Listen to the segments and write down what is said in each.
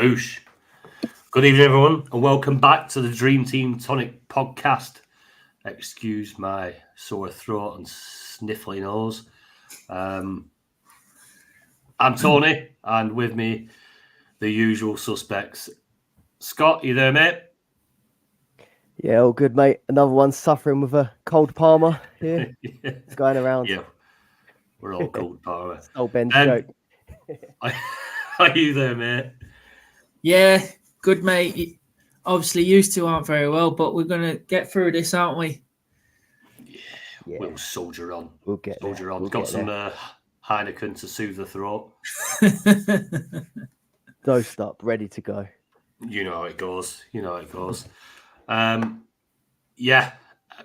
Boosh. Good evening, everyone, and welcome back to the Dream Team Tonic podcast. Excuse my sore throat and sniffly nose. I'm Tony, and with me, the usual suspects. Scott, you there, mate? Yeah, all good, mate. Another one suffering with a cold Palmer here. It's going around. Yeah, we're all cold Palmer. It's old Ben's joke. Are you there, mate? Yeah, good, mate. Obviously, used to aren't very well, but we're going to get through this, aren't we? Yeah. We'll soldier on. We'll get soldier there. on. We'll Got get some there. Heineken to soothe the throat. Dosed up, ready to go. You know how it goes.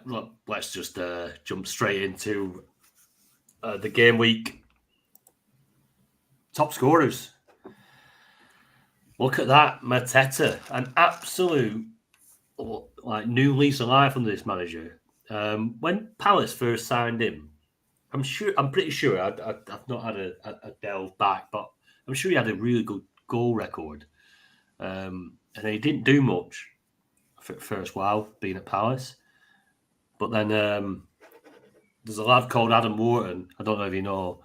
Look, let's just jump straight into the game week. Top scorers. Look at that, Mateta, an absolute new lease of life under this manager. When Palace first signed him, I'm pretty sure I've not had a delve back, but I'm sure he had a really good goal record. And he didn't do much for the first while being at Palace. But then there's a lad called Adam Wharton. I don't know if you know.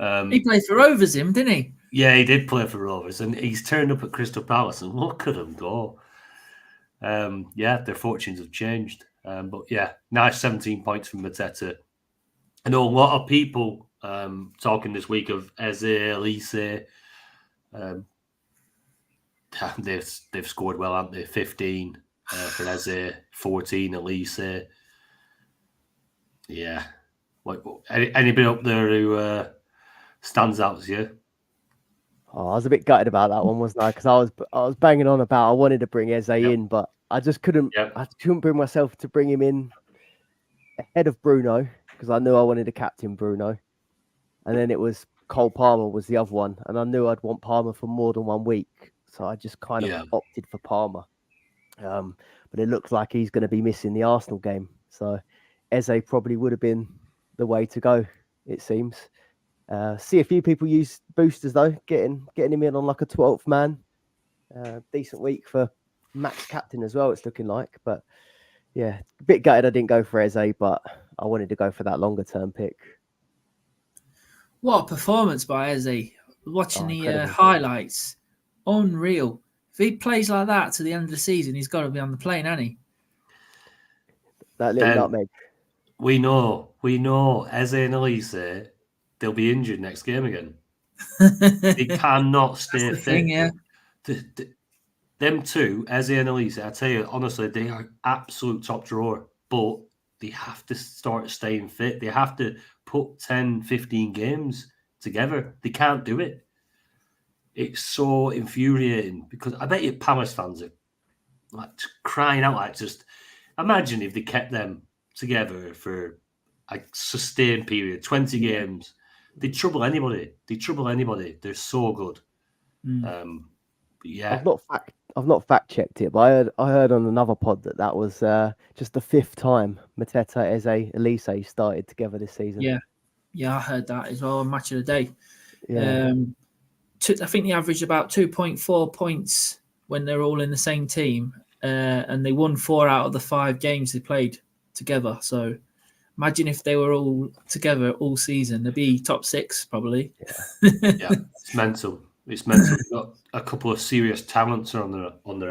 He played for Rovers, didn't he? Yeah, he did play for Rovers, and he's turned up at Crystal Palace, and look at him go. Their fortunes have changed. But yeah, nice 17 points from Mateta. I know a lot of people talking this week of Eze, Elise. They've scored well, haven't they? 15 for Eze, 14 Elise. Yeah. Anybody up there who stands out to you? Oh, I was a bit gutted about that one, wasn't I? Because I was banging on about I wanted to bring Eze in, but I just couldn't. I couldn't bring myself to bring him in ahead of Bruno because I knew I wanted to captain Bruno, and then it was Cole Palmer was the other one, and I knew I'd want Palmer for more than 1 week, so I just kind of opted for Palmer. But it looks like he's going to be missing the Arsenal game, so Eze probably would have been the way to go. It seems. See a few people use boosters though, getting him in on like a 12th man. Decent week for max captain as well. It's looking like, but yeah, a bit gutted I didn't go for Eze, but I wanted to go for that longer term pick. What a performance by Eze! Watching the highlights, unreal. If he plays like that to the end of the season, he's got to be on the plane, hasn't he? That little nutmeg. We know. Eze and Elise, they'll be injured next game again. They cannot stay fit. Thing, yeah. Them two, Eze and Elise, I tell you, honestly, they are absolute top drawer, but they have to start staying fit. They have to put 10, 15 games together. They can't do it. It's so infuriating because I bet you Palace fans are like crying out, like just imagine if they kept them together for a sustained period, 20 games. They trouble anybody. They're so good. Yeah. I've not fact checked it, but I heard on another pod that was just the 5th time Mateta, Eze, Elise started together this season. Yeah, I heard that as well on Match of the Day. Yeah. I think they averaged about 2.4 points when they're all in the same team, and they won 4 out of the 5 games they played together. So imagine if they were all together all season, they'd be top 6 probably. Yeah, it's mental. It's mental. They've got a couple of serious talents on their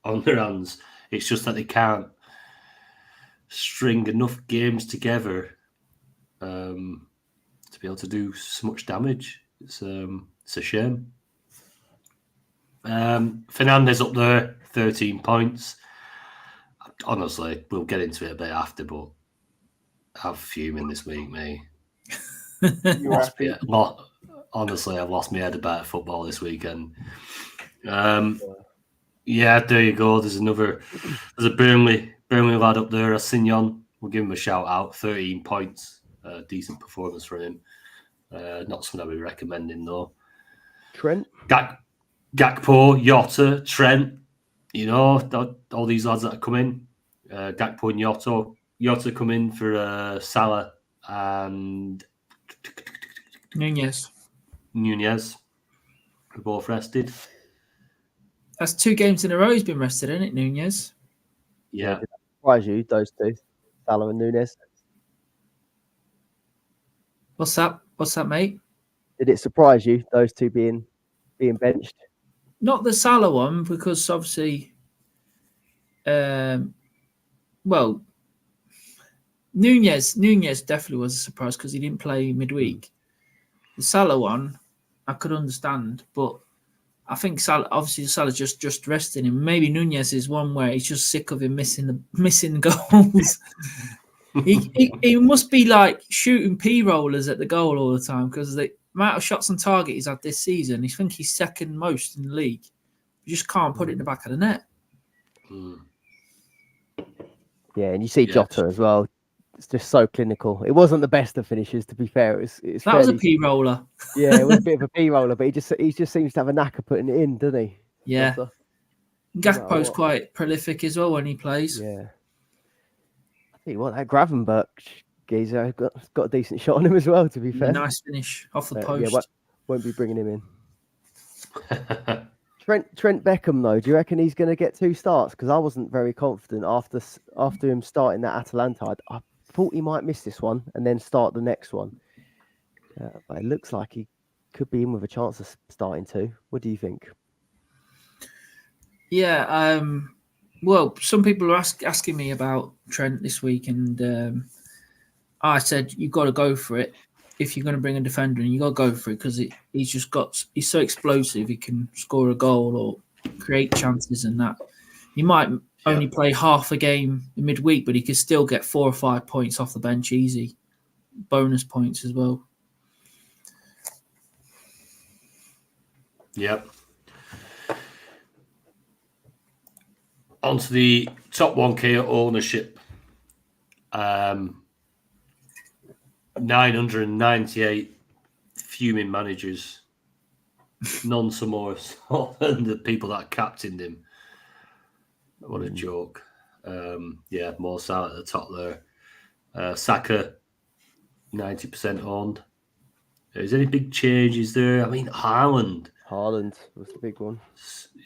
hands. It's just that they can't string enough games together to be able to do so much damage. It's a shame. Fernandez up there, 13 points. Honestly, we'll get into it a bit after, but I'm fuming this week, mate. Honestly, I've lost my head about football this weekend. There you go. There's a Burnley lad up there, Asignon. We'll give him a shout out. 13 points, decent performance for him. Not something I'd be recommending though. Trent, Gakpo, Jota, Trent. You know all these lads that are coming. Gakpo and Jota come in for Salah and Nunez. We're both rested. That's 2 games in a row he's been rested, isn't it, Nunez? Yeah. Did that surprise you, those two, Salah and Nunez? What's that, mate? Did it surprise you, those two being benched? Not the Salah one, because obviously, Nunez definitely was a surprise because he didn't play midweek. The Salah one, I could understand, but I think Salah's just resting him. Maybe Nunez is one where he's just sick of him missing goals. he must be like shooting P-rollers at the goal all the time, because the amount of shots on target he's had this season, I think he's second most in the league. You just can't put it in the back of the net. Yeah, and you see Jota as well. It's just so clinical. It wasn't the best of finishes, to be fair. It was a P-roller. Yeah, it was a bit of a P-roller, but he just seems to have a knack of putting it in, doesn't he? Yeah. Jota. Gakpo's quite prolific as well when he plays. Yeah. I tell you what, that Gravenberch geezer got a decent shot on him as well, to be fair. Nice finish off the post. Yeah, won't be bringing him in. Trent Beckham, though, do you reckon he's going to get 2 starts? Because I wasn't very confident after him starting that Atalanta. I thought he might miss this one and then start the next one. But it looks like he could be in with a chance of starting 2. What do you think? Yeah, well, some people are asking me about Trent this week, and I said you've got to go for it. If you're going to bring a defender in, you got to go for it, because he's so explosive. He can score a goal or create chances, and that he might only play half a game in midweek, but he could still get 4 or 5 points off the bench easy, bonus points as well. Yep. On to the top 1K ownership. 998 fuming managers. None some more than the people that captained him. What a joke. More Salah at the top there. Saka, 90% owned. Is there any big changes there? I mean, Haaland was the big one.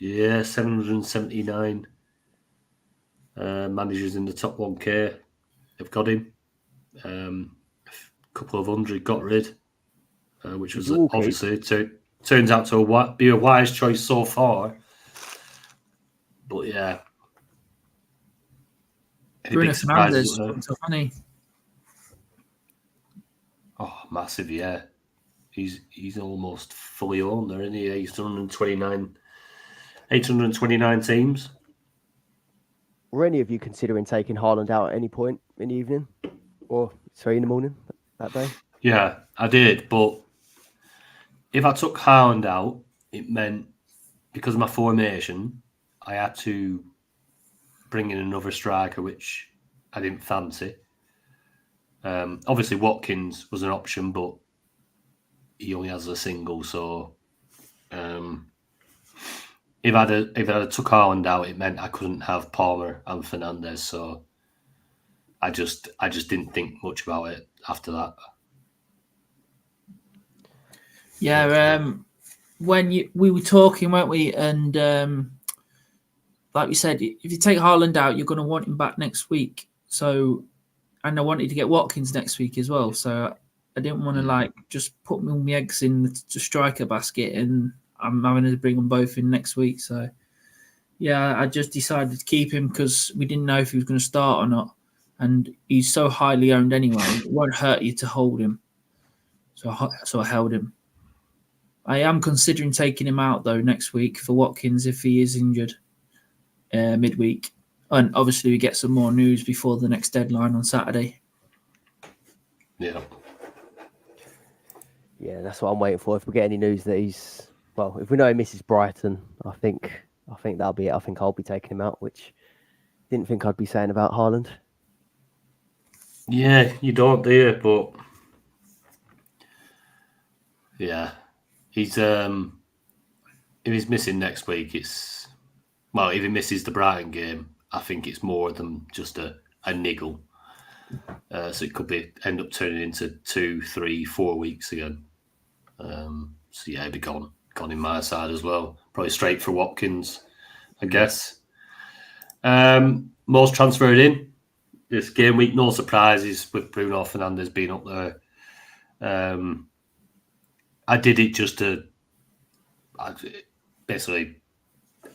Yeah, 779 managers in the top 1K have got him. A couple of hundred got rid, which was obviously turns out to be a wise choice so far. But yeah, Bruno Fernandes, oh, massive! Yeah, he's almost fully owned there, isn't he? 829 teams. Were any of you considering taking Haaland out at any point in the evening, or 3 in the morning that day? Yeah, I did, but if I took Haaland out, it meant, because of my formation, I had to bring in another striker, which I didn't fancy. Obviously, Watkins was an option, but he only has a single, so if I'd took Haaland out, it meant I couldn't have Palmer and Fernandes, so I just didn't think much about it after that. Yeah, when we were talking, weren't we? And like we said, if you take Haaland out, you're going to want him back next week. So, and I wanted to get Watkins next week as well. So I didn't want to just put all my eggs in the striker basket, and I'm having to bring them both in next week. So yeah, I just decided to keep him because we didn't know if he was going to start or not. And he's so highly owned anyway, it won't hurt you to hold him. So I held him. I am considering taking him out, though, next week for Watkins if he is injured midweek. And obviously we get some more news before the next deadline on Saturday. Yeah. Yeah, that's what I'm waiting for. If we get any news that if we know he misses Brighton, I think that'll be it. I think I'll be taking him out, which I didn't think I'd be saying about Haaland. Yeah, you don't, do you? But yeah, he's if he's missing next week, if he misses the Brighton game, I think it's more than just a niggle. So it could end up turning into 2, 3, 4 weeks again. So yeah, he'd be gone in my side as well. Probably straight for Watkins. I guess. Most transferred in this game week. No surprises with Bruno Fernandes being up there. I did it just to basically.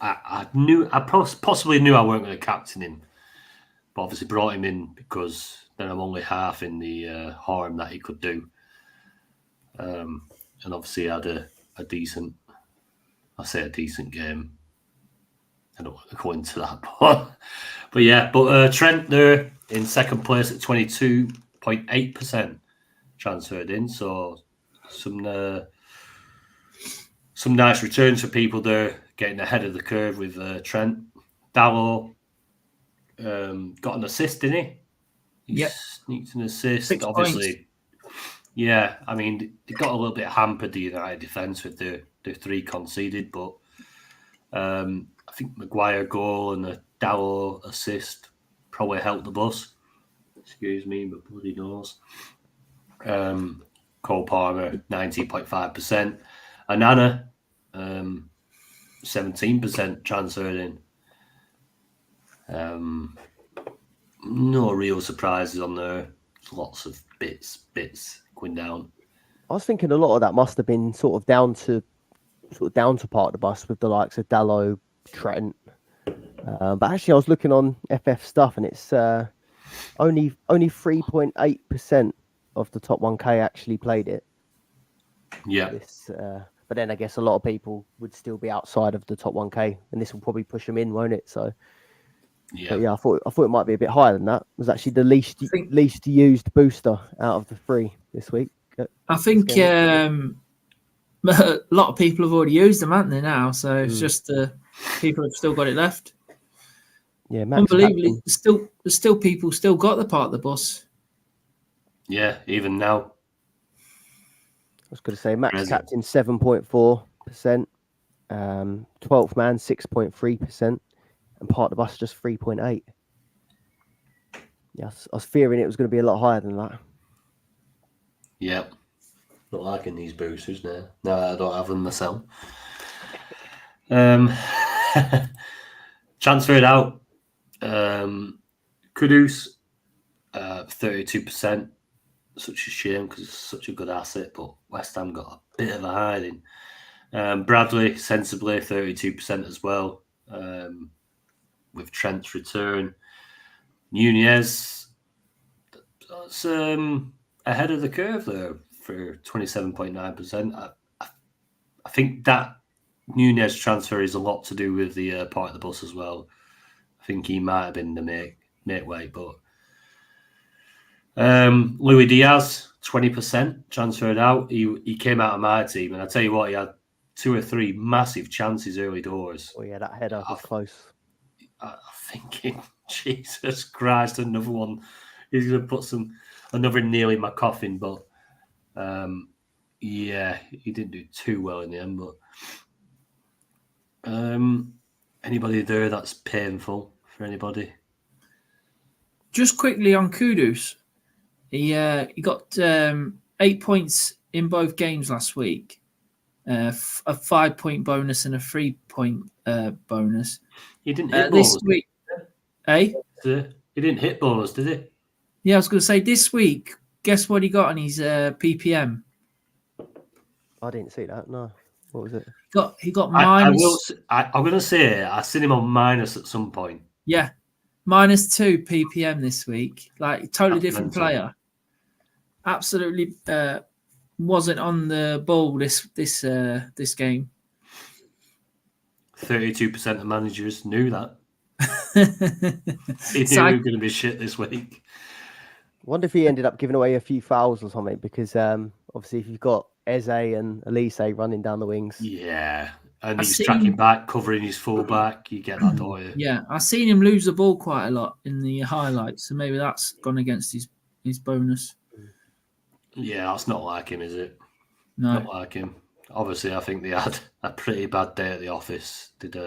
I possibly knew I weren't going to captain him, but obviously brought him in because then I'm only half in the harm that he could do. And obviously had a decent game. I don't want to go into that, but yeah. But Trent there in second place at 22.8% transferred in. So some nice returns for people there, getting ahead of the curve with Trent. Dalot got an assist, didn't he? Sneaked an assist. 6 obviously. Points. Yeah, I mean, they got a little bit hampered, the United defence with the 3 conceded, but I think Maguire goal and the Dalot assist probably helped the bus. Excuse me, my bloody nose. Cole Palmer, 19.5%. Anana, 17% transferred in. No real surprises on there. Lots of bits going down. I was thinking a lot of that must have been sort of down to part of the bus with the likes of Dalot, Trent. But actually, I was looking on FF stuff, and it's only 3.8% of the top 1K actually played it. Yeah. But then I guess a lot of people would still be outside of the top 1K, and this will probably push them in, won't it? So. Yeah, but yeah, I thought it might be a bit higher than that. It was actually the least used booster out of the 3 this week. I think a lot of people have already used them, haven't they? Now, so it's just people have still got it left. Yeah, unbelievably, there's still people still got the part of the bus. Yeah, even now. I was going to say Max Captain 7.4%, 12th man 6.3%. And part of the bus just 3.8. Yeah, I was fearing it was going to be a lot higher than that. Yep. Not liking these boosters now. No, I don't have them myself. Transferred out. Kudus, 32%. Such a shame because it's such a good asset, but West Ham got a bit of a hiding. Bradley, sensibly, 32% as well. With Trent's return. Nunez, that's ahead of the curve there for 27.9%. I think that Nunez transfer is a lot to do with the part of the bus as well. I think he might have been the midway, but Louis Diaz, 20% transferred out. He came out of my team, and I tell you what, he had 2 or 3 massive chances early doors. Oh yeah, that header was close. I'm thinking, Jesus Christ, another one. He's going to put another nail in my coffin. But yeah, he didn't do too well in the end. But anybody there that's painful for anybody? Just quickly on Kudus, he got 8 points in both games last week, a 5-point bonus and a 3-point bonus. He didn't hit bonus this week, eh? He didn't hit bonus, did he? Yeah, I was going to say this week. Guess what he got on his PPM? I didn't see that. No, what was it? He got minus. I'm going to say I seen him on minus at some point. Yeah, -2 PPM this week. Like totally different player. Absolutely wasn't on the ball this game. 32% of managers knew that. He knew he was going to be shit this week. I wonder if he ended up giving away a few fouls or something, because obviously if you've got Eze and Elise running down the wings. Yeah, and he's tracking back, covering his fullback. You get that, don't you? Yeah, I've seen him lose the ball quite a lot in the highlights, so maybe that's gone against his bonus. Yeah, that's not like him, is it? No. Not like him. Obviously, I think they had a pretty bad day at the office. Did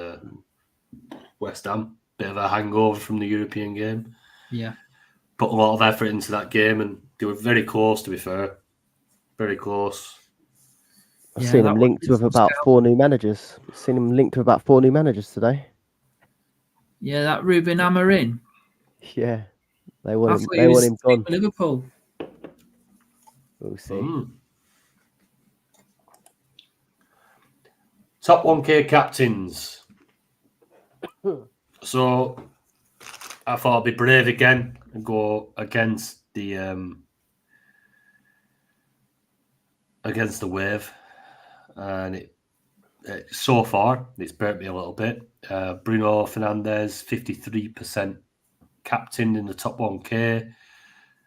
West Ham. Bit of a hangover from the European game. Yeah. Put a lot of effort into that game, and they were very close, to be fair. Very close. I've seen him linked with about 4 new managers. I've seen him linked with about 4 new managers today. Yeah, that Ruben Amorim. Yeah, they want him. They want him gone. Liverpool. We'll see. Top 1K captains. So I thought I'd be brave again and go against the wave, and so far it's burnt me a little bit. Bruno Fernandes, 53% captain in the top 1K.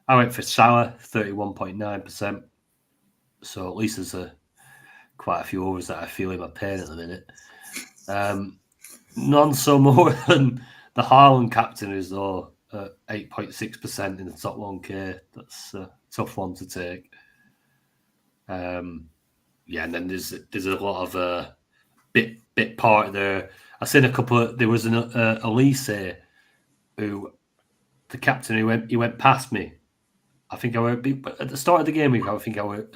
I went for Salah, 31.9%. So at least there's quite a few overs that I feel in my pain at the minute. None so more than the Haaland captain is though, 8.6% in the top 1K. That's a tough one to take. And then there's a lot of bit part there. I seen a couple. There was an Elise who, the captain, he went past me. I think I went at the start of the game week. I think I were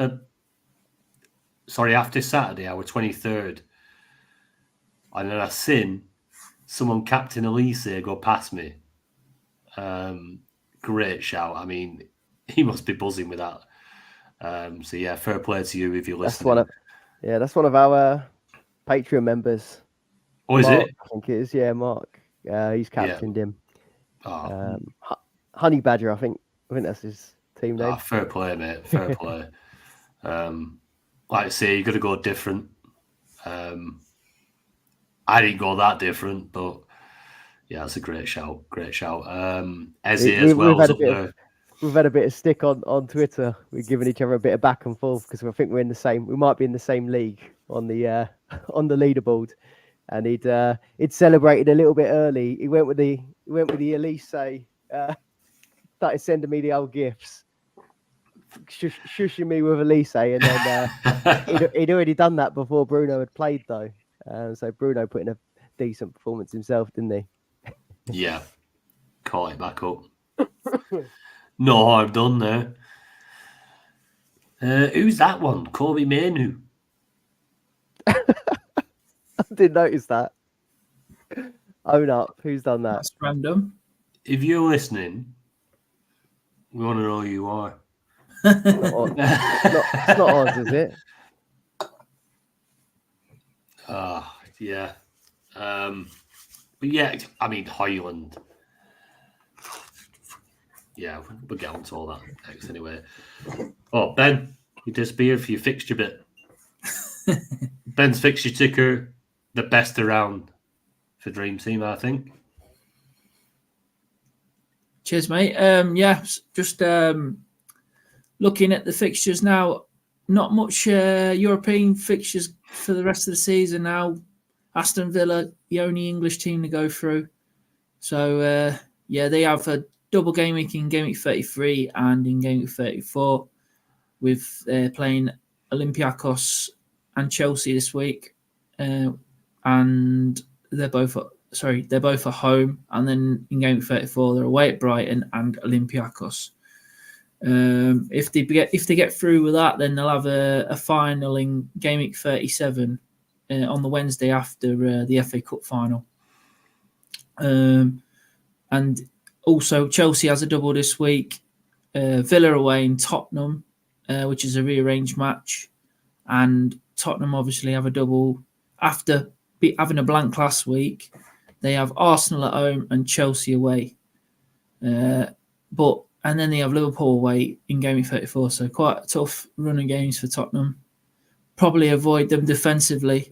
after Saturday I were 23rd, and then I seen someone captain Elise go past me. Great shout. I mean, he must be buzzing with that. So yeah, fair play to you if you're listening. That's one of our Patreon members. Oh, is Mark, it? I think it is. Yeah, Mark. He's captained him. Oh. Honey Badger, I think that's his team name. Fair play, mate. Fair play. Like I say, you got to go different. I didn't go that different, but yeah, that's a great shout. Great shout. Ezzy as well. We've had a bit of stick on Twitter. We're giving each other a bit of back and forth because I think we might be in the same league on the leaderboard. And he'd celebrated a little bit early. He went with the Elise, started sending me the old gifts, shushing me with Elise, and then he'd already done that before Bruno had played though. So Bruno put in a decent performance himself, didn't he? Yeah, call it back up. No harm done there. Who's that one? Kobe Manu. I didn't notice that. Own up. Who's done that? That's random. If you're listening, we want to know who you are. It's not ours, is it? Yeah. But yeah, I mean, Highland. Yeah, we'll get on to all that next anyway. Oh, Ben, you disappeared for your fixture bit. Ben's fixture ticker, the best around for Dream Team, I think. Cheers, mate. Just looking at the fixtures now. Not much European fixtures for the rest of the season now. Aston Villa, the only English team to go through. So, they have a double game week in game week 33 and in game week 34 with playing Olympiacos and Chelsea this week. And they're both at home. And then in game week 34, they're away at Brighton and Olympiacos. If they get through with that, then they'll have a final in game week 37 on the Wednesday after the FA Cup final. And also Chelsea has a double this week. Villa away in Tottenham, which is a rearranged match, and Tottenham obviously have a double after having a blank last week. They have Arsenal at home and Chelsea away. And then they have Liverpool away in game week 34. So quite a tough run of games for Tottenham. Probably avoid them defensively.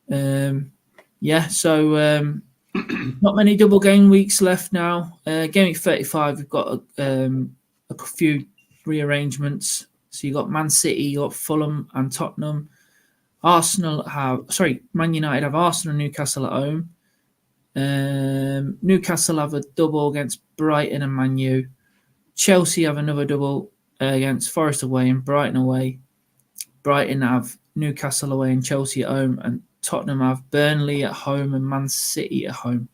Not many double game weeks left now. Game week 35, we've got a few rearrangements. So you got Man City, you got Fulham and Tottenham. Man United have Arsenal and Newcastle at home. Newcastle have a double against Brighton and Man U. Chelsea have another double against Forest away and Brighton away. Brighton have Newcastle away and Chelsea at home, and Tottenham have Burnley at home and Man City at home.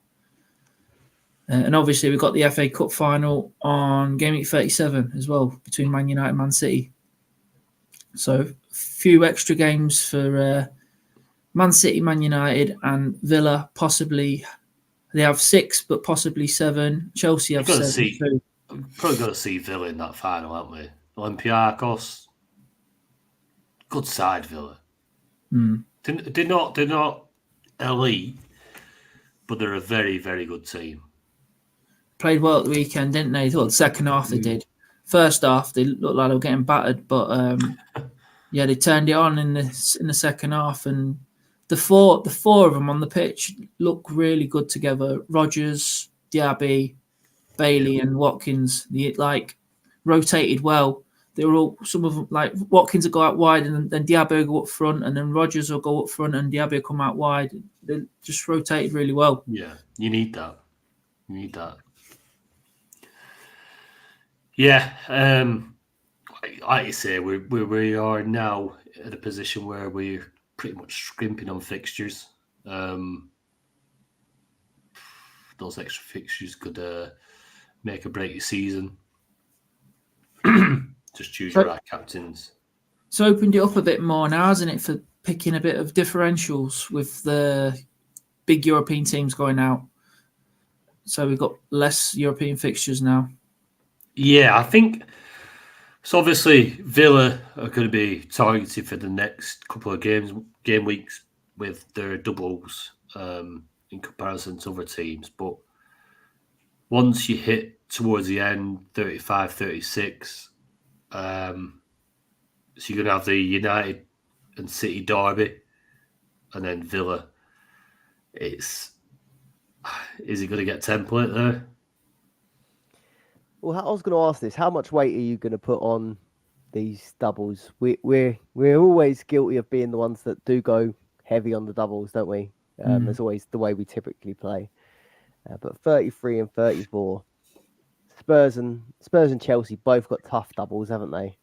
And obviously we've got the FA Cup final on game week 37 as well between Man United and Man City. So a few extra games for Man City, Man United and Villa, possibly They have 6, but possibly 7. Chelsea have 7 too. Probably got to see Villa in that final, haven't we? Olympiacos, good side, Villa. They're not elite, but they're a very, very good team. Played well at the weekend, didn't they? Well, the second half they did. First half they looked like they were getting battered, but yeah, they turned it on in the second half, and the four of them on the pitch look really good together. Rodgers, Diaby, Bailey, and Watkins. They rotated well. They were all, some of them, like Watkins will go out wide, and then Diaby will go up front, and then Rodgers will go up front, and Diaby will come out wide. They just rotated really well. Yeah, you need that. Yeah, like you say, we are now at a position where we're pretty much scrimping on fixtures. Those extra fixtures could make or break your season. Just choose your right captains. It's opened it up a bit more now, hasn't it, for picking a bit of differentials with the big European teams going out. So we've got less European fixtures now. Yeah, I think so. Obviously, Villa are going to be targeted for the next couple of game weeks with their doubles in comparison to other teams. But once you hit towards the end, 35, 36, so you're going to have the United and City derby, and then Villa. Is he going to get template there? Well, I was going to ask this: how much weight are you going to put on these doubles? We're always guilty of being the ones that do go heavy on the doubles, don't we? That's always the way we typically play. But 33 and 34, Spurs and Chelsea both got tough doubles, haven't they?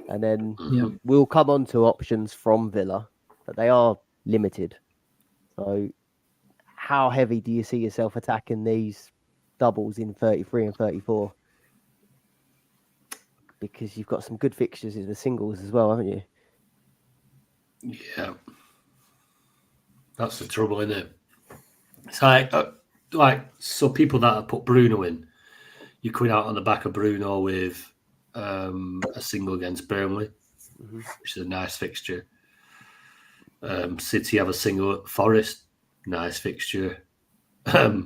And then we'll come on to options from Villa, but they are limited. So, how heavy do you see yourself attacking these doubles in 33 and 34? Because you've got some good fixtures in the singles as well, haven't you? Yeah. That's the trouble, isn't it? It's like so people that have put Bruno in, you're coming out on the back of Bruno with a single against Burnley, which is a nice fixture. City have a single at Forest, nice fixture. I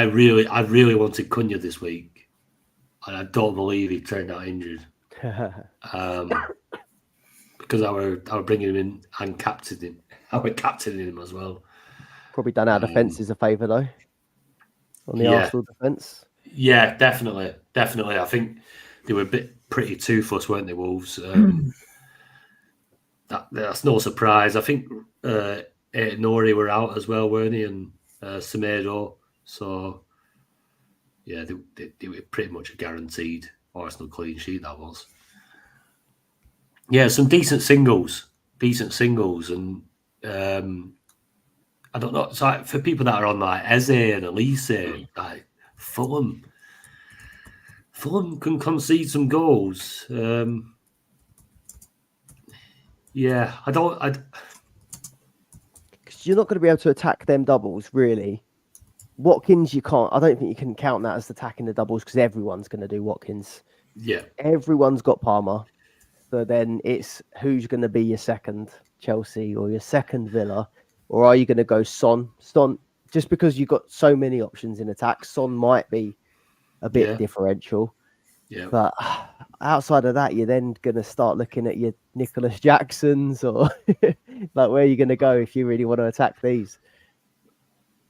really wanted Cunha this week. And I don't believe he turned out injured. Because I were bringing him in and captaining. I were captaining him as well. Probably done our defences a favour though. On the Arsenal defence. Yeah, definitely. I think they were pretty toothless, weren't they, Wolves? That's no surprise. I think Nori were out as well, weren't he? And Semedo. So yeah, they were pretty much a guaranteed Arsenal clean sheet, that was. Yeah, some decent singles, and I don't know. It's like for people that are on like Eze and Elise, like Fulham can concede some goals. Yeah, because you're not going to be able to attack them doubles, really. Watkins, you can't. I don't think you can count that as attacking the doubles because everyone's going to do Watkins. Yeah, everyone's got Palmer. So then it's who's going to be your second Chelsea or your second Villa, or are you going to go Son? Just because you've got so many options in attack, Son might be a bit differential. Yeah. But outside of that, you're then going to start looking at your Nicholas Jacksons or like where are you going to go if you really want to attack these?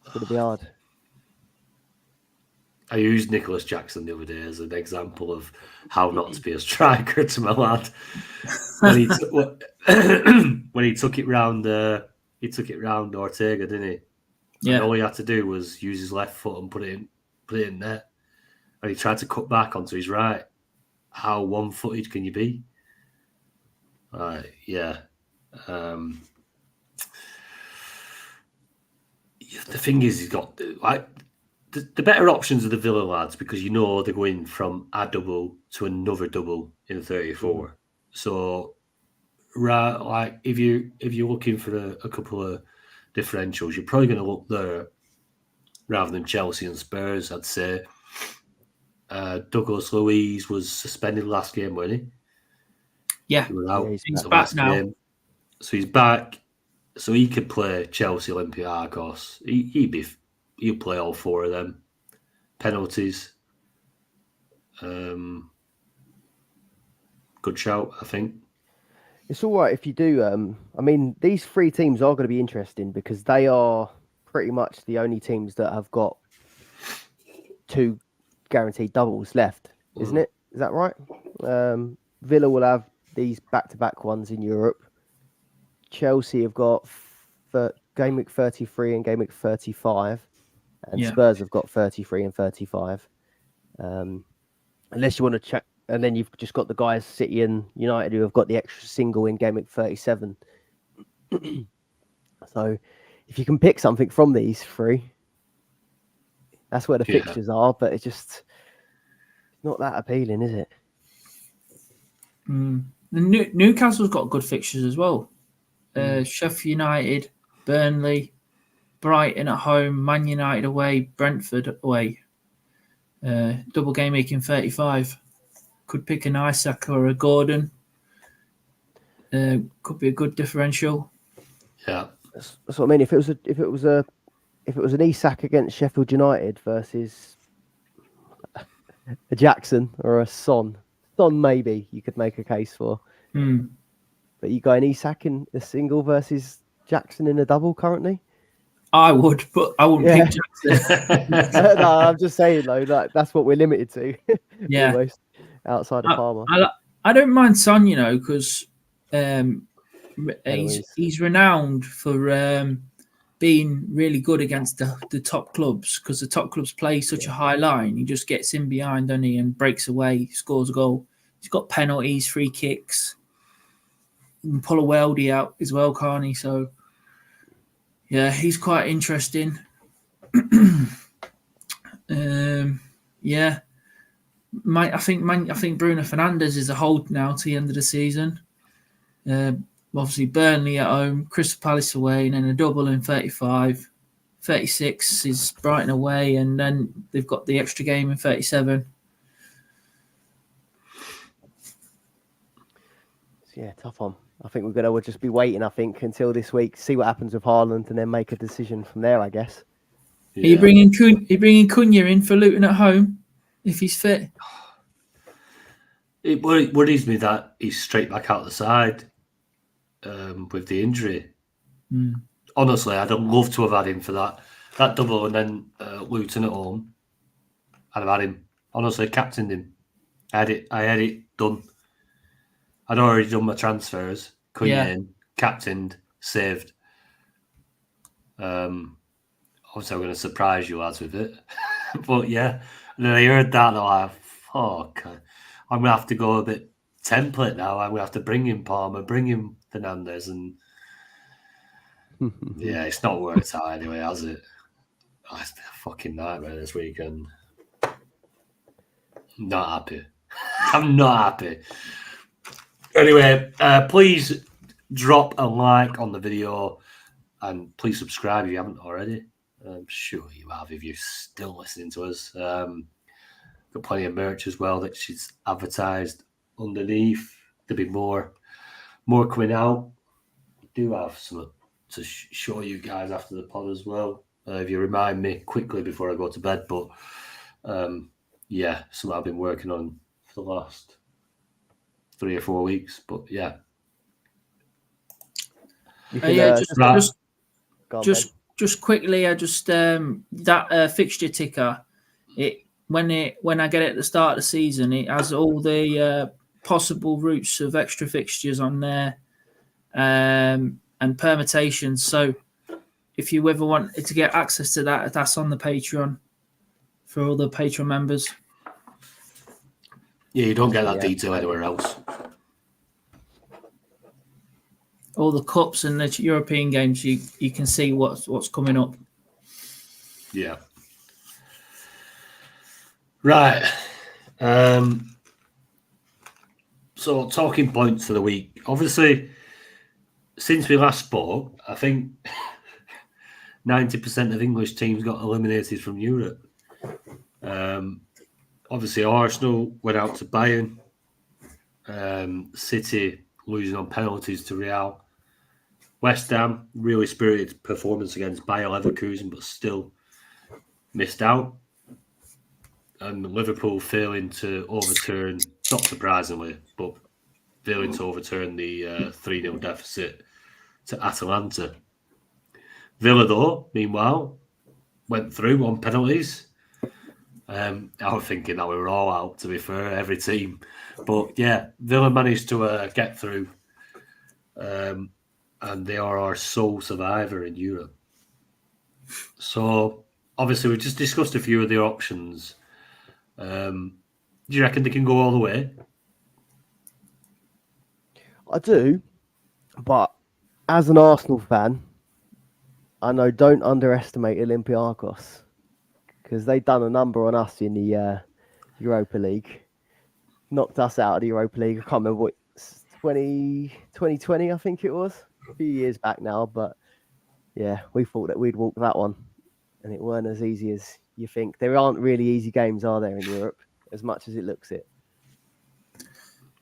It's going to be hard. I used Nicholas Jackson the other day as an example of how not to be a striker to my lad. When he took it round Ortega, didn't he? Yeah. And all he had to do was use his left foot and put it in there. And he tried to cut back onto his right. How one-footed can you be? Yeah. The thing is, he's got the better options are the Villa lads because you know they're going from a double to another double in 34. So, like if you're looking for a couple of differentials, you're probably going to look there rather than Chelsea and Spurs, I'd say. Douglas Luiz was suspended last game, wasn't he? Yeah, he was out. Yeah, he's back now. Game. So he's back. So he could play Chelsea, Olympiacos. He'll play all 4 of them. Penalties. Good shout, I think. It's all right if you do. I mean, these 3 teams are going to be interesting because they are pretty much the only teams that have got 2 guaranteed doubles left, isn't it? Is that right? Villa will have these back-to-back ones in Europe. Chelsea have got game week 33 and game week 35, and Spurs have got 33 and 35. Unless you want to check, and then you've just got the guys City and United who have got the extra single in game week 37. So, if you can pick something from these 3, that's where the fixtures are. But it's just not that appealing, is it? Newcastle's got good fixtures as well. Sheffield United, Burnley, Brighton at home, Man United away, Brentford away. Double game week in 35. Could pick an Isaac or a Gordon. Could be a good differential. Yeah, that's what I mean. If it was an Isak against Sheffield United versus a Jackson or a Son maybe you could make a case for. But you going Isak in a single versus Jackson in a double currently? I would, but I wouldn't pick Jackson. No, I'm just saying though, like that's what we're limited to. Yeah, almost outside of Palmer. I don't mind Son, because he's renowned for being really good against the top clubs, because the top clubs play such a high line. He just gets in behind, doesn't he, and breaks away, scores a goal. He's got penalties, free kicks. He can pull a weldy out as well, can't he? So, yeah, he's quite interesting. Yeah. I think Bruno Fernandes is a hold now to the end of the season. Obviously, Burnley at home, Crystal Palace away, and then a double in 35. 36 is Brighton away, and then they've got the extra game in 37. Yeah, tough one. I think we'll just be waiting, until this week, see what happens with Haaland, and then make a decision from there, I guess. Yeah. Are you bringing Cunha in for Luton at home if he's fit? It worries me that he's straight back out the side with the injury. Honestly, I'd have loved to have had him for that double and then Luton at home. I'd have had him. Honestly, captained him. I had it done. I'd already done my transfers. Cunha in, captained, saved. Obviously, I'm going to surprise you lads with it. But yeah, and then I heard that and I'm like, fuck. I'm going to have to go a bit template now. I'm going to have to bring in Palmer, bring in Fernandes, and yeah, it's not worked out anyway, has it? Oh, it's been a fucking nightmare this weekend. Not happy. I'm not happy. Anyway, please drop a like on the video and please subscribe if you haven't already. I'm sure you have if you're still listening to us. Got plenty of merch as well that she's advertised underneath. There'll be more coming out. We do have some to show you guys after the pod as well. If you remind me quickly before I go to bed. But yeah, something I've been working on for the last 3 or 4 weeks. But yeah. Just quickly, that fixture ticker, when I get it at the start of the season, it has all the possible routes of extra fixtures on there and permutations. So if you ever want to get access to that, that's on the Patreon for all the Patreon members. Yeah, you don't get that detail anywhere else. All the cups and the European games, you can see what's coming up. Yeah. Right. So talking points for the week. Obviously, since we last spoke, I think 90% of English teams got eliminated from Europe. Obviously, Arsenal went out to Bayern. City losing on penalties to Real. West Ham, really spirited performance against Bayer Leverkusen, but still missed out. And Liverpool failing to overturn, not surprisingly, but failing to overturn the 3-0 deficit to Atalanta. Villa, though, meanwhile, went through on penalties. I was thinking that we were all out, to be fair, every team. But yeah, Villa managed to get through. And they are our sole survivor in Europe. So, obviously, we've just discussed a few of the options. Do you reckon they can go all the way? I do, but as an Arsenal fan, I know don't underestimate Olympiacos because they've done a number on us in the Europa League. Knocked us out of the Europa League. I can't remember what 2020, I think it was. A few years back now, but yeah, we thought that we'd walk that one, and it weren't as easy as you think. There aren't really easy games, are there, in Europe, as much as it looks it?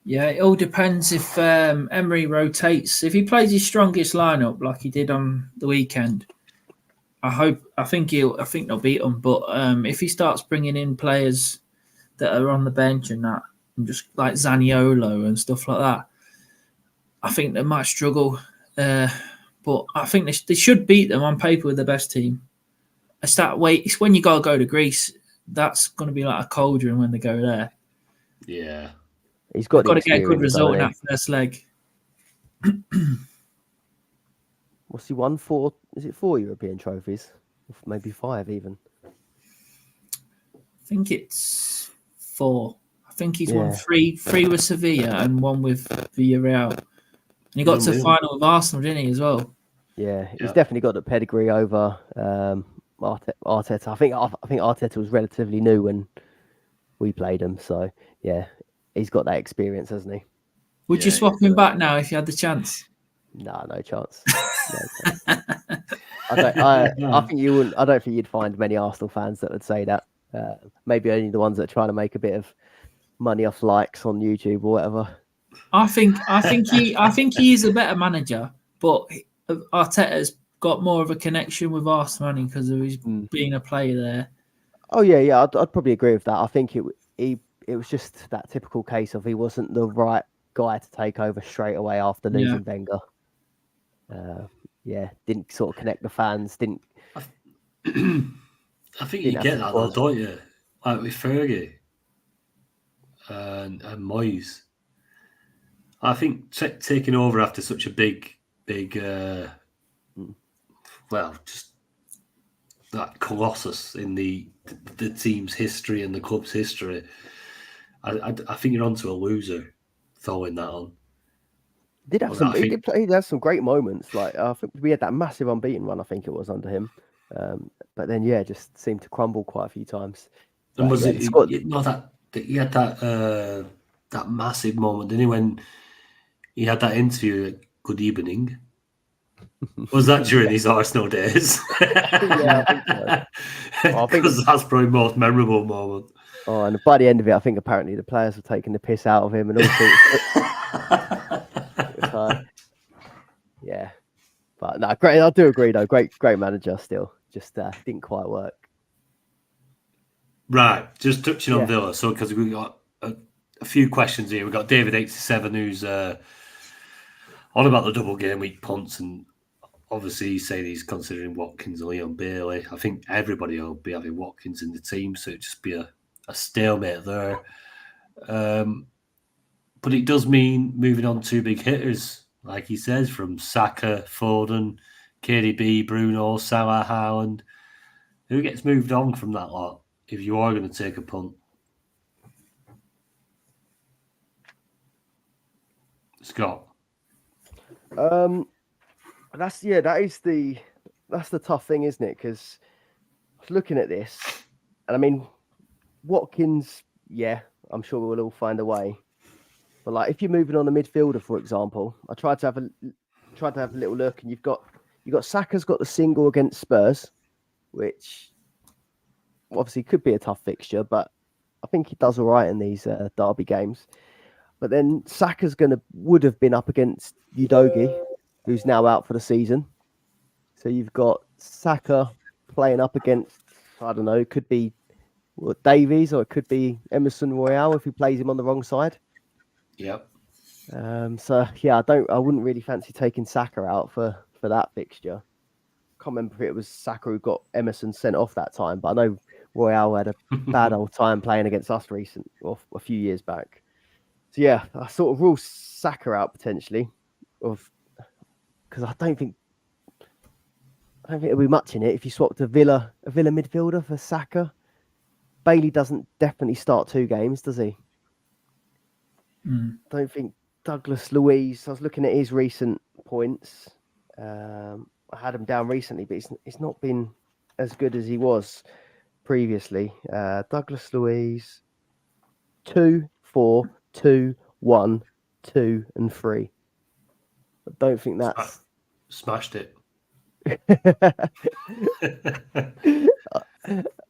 Yeah, it all depends if Emery rotates. If he plays his strongest lineup like he did on the weekend, I think they'll beat them. But if he starts bringing in players that are on the bench and that, and just like Zaniolo and stuff like that, I think they might struggle. But I think they should beat them on paper with the best team. It's when you gotta go to Greece. That's going to be like a cauldron when they go there. Yeah. He's got to get a good result in that first leg. What's he won? 4? Is it 4 European trophies? Maybe 5 even. I think it's 4. I think he's won 3 with Sevilla and 1 with Villarreal. And he got to the final with Arsenal, didn't he, as well? Yeah, he's definitely got the pedigree over Arteta. I think Arteta was relatively new when we played him, so yeah. He's got that experience, hasn't he? Would you swap him back now if you had the chance? No chance. I think you wouldn't. I don't think you'd find many Arsenal fans that would say that. Maybe only the ones that are trying to make a bit of money off likes on YouTube or whatever. I think he is a better manager, but Arteta's got more of a connection with Arsenal because of his being a player there. Oh yeah, I'd probably agree with that. I think it was just that typical case of he wasn't the right guy to take over straight away after losing Wenger. Didn't sort of connect the fans. Didn't. I think you get that though, don't you? Like with Fergie and Moyes. I think taking over after such a big, just that colossus in the team's history and the club's history. I think you're onto a loser throwing that on. He had some great moments. Like I think we had that massive unbeaten run. I think it was under him, but then just seemed to crumble quite a few times. And was it that he had that massive moment? Didn't he, when he had that interview? Good evening. Was that during his Arsenal days? Yeah, I think so. I think that's probably the most memorable moment. Oh, and by the end of it, I think apparently the players were taking the piss out of him and all sorts. Yeah, but no, great. I do agree though. Great manager still. Just didn't quite work. Right, just touching on Villa. So because we got a few questions here, we got David87 who's on about the double game week punts, and obviously he's saying he's considering Watkins and Leon Bailey. I think everybody will be having Watkins in the team, so it'd just be a stalemate there. But it does mean moving on 2 big hitters, like he says, from Saka, Foden, KDB, Bruno, Salah, Haaland. Who gets moved on from that lot if you are going to take a punt? Scott. That's the tough thing, isn't it? Because I was looking at this, and I mean, Watkins, I'm sure we'll all find a way. But if you're moving on a midfielder, for example, I tried to have a little look, and you've got You got Saka's got the single against Spurs, which obviously could be a tough fixture, but I think he does all right in these derby games. But then Saka's would have been up against Udogie, who's now out for the season. So you've got Saka playing up against, I don't know, it could be Davies or it could be Emerson Royale if he plays him on the wrong side. Yep. So yeah, I wouldn't really fancy taking Saka out for that fixture. Can't remember if it was Saka who got Emerson sent off that time, but I know Royale had a bad old time playing against us a few years back. So yeah, I sort of rule Saka out potentially, because I don't think there'll be much in it if you swapped a Villa midfielder for Saka. Bailey doesn't definitely start 2 games, does he? Don't think Douglas Luiz. I was looking at his recent points. I had him down recently, but he's not been as good as he was previously. Douglas Luiz, 2, 4, 2, 1, 2, and 3. I don't think that's smashed it.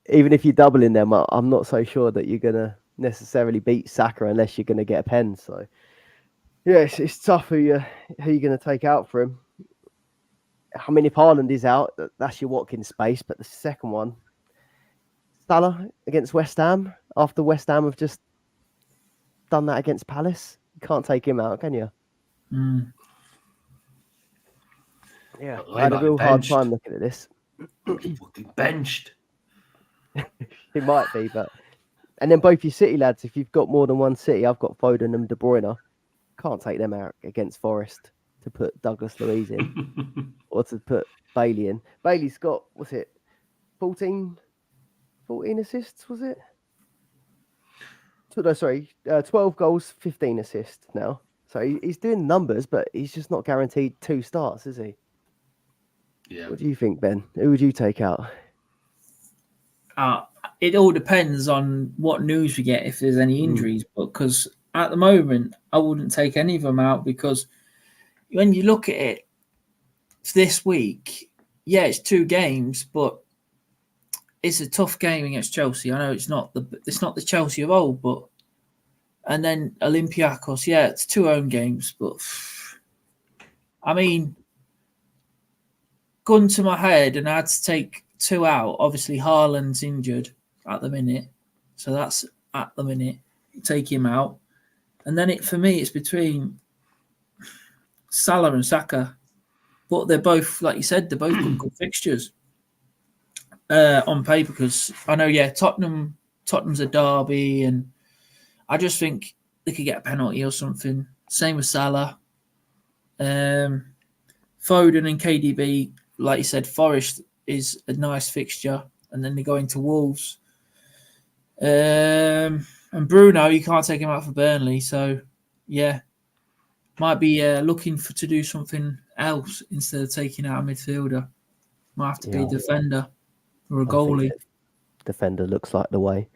Even if you're doubling them, I'm not so sure that you're gonna necessarily beat Saka unless you're gonna get a pen. So yeah, it's tough who you're gonna take out for him. I mean, if Haaland is out, that's your Watkins space. But the second one, Salah against West Ham, after West Ham have just done that against Palace, you can't take him out, can you? Yeah, I had a real hard time looking at this. Fucking benched. It might be, but and then both your City lads, if you've got more than one City, I've got Foden and De Bruyne. Can't take them out against Forest to put Douglas Luiz in or to put Bailey in. Bailey's got, what's it, 14 assists, was it? No, sorry, 12 goals, 15 assists now. So he's doing numbers, but he's just not guaranteed 2 starts, is he? Yeah. What do you think, Ben? Who would you take out? It all depends on what news we get, if there's any injuries. Because at the moment, I wouldn't take any of them out, because when you look at it this week, yeah, it's 2 games, but it's a tough game against Chelsea. I know it's not the Chelsea of old, but and then Olympiacos, yeah, it's 2 home games, but I mean, gun to my head, and I had to take 2 out. Obviously, Haaland's injured at the minute, so that's at the minute. Take him out, and then for me, it's between Salah and Saka. But they're both, like you said, they're both good fixtures on paper. Because I know, yeah, Tottenham's a derby, and I just think they could get a penalty or something. Same with Salah, Foden and KDB. Like you said, Forest is a nice fixture, and then they go into Wolves. And Bruno, you can't take him out for Burnley, so yeah, might be looking to do something else instead of taking out a midfielder. Might have to be a defender or a goalie. Defender looks like the way.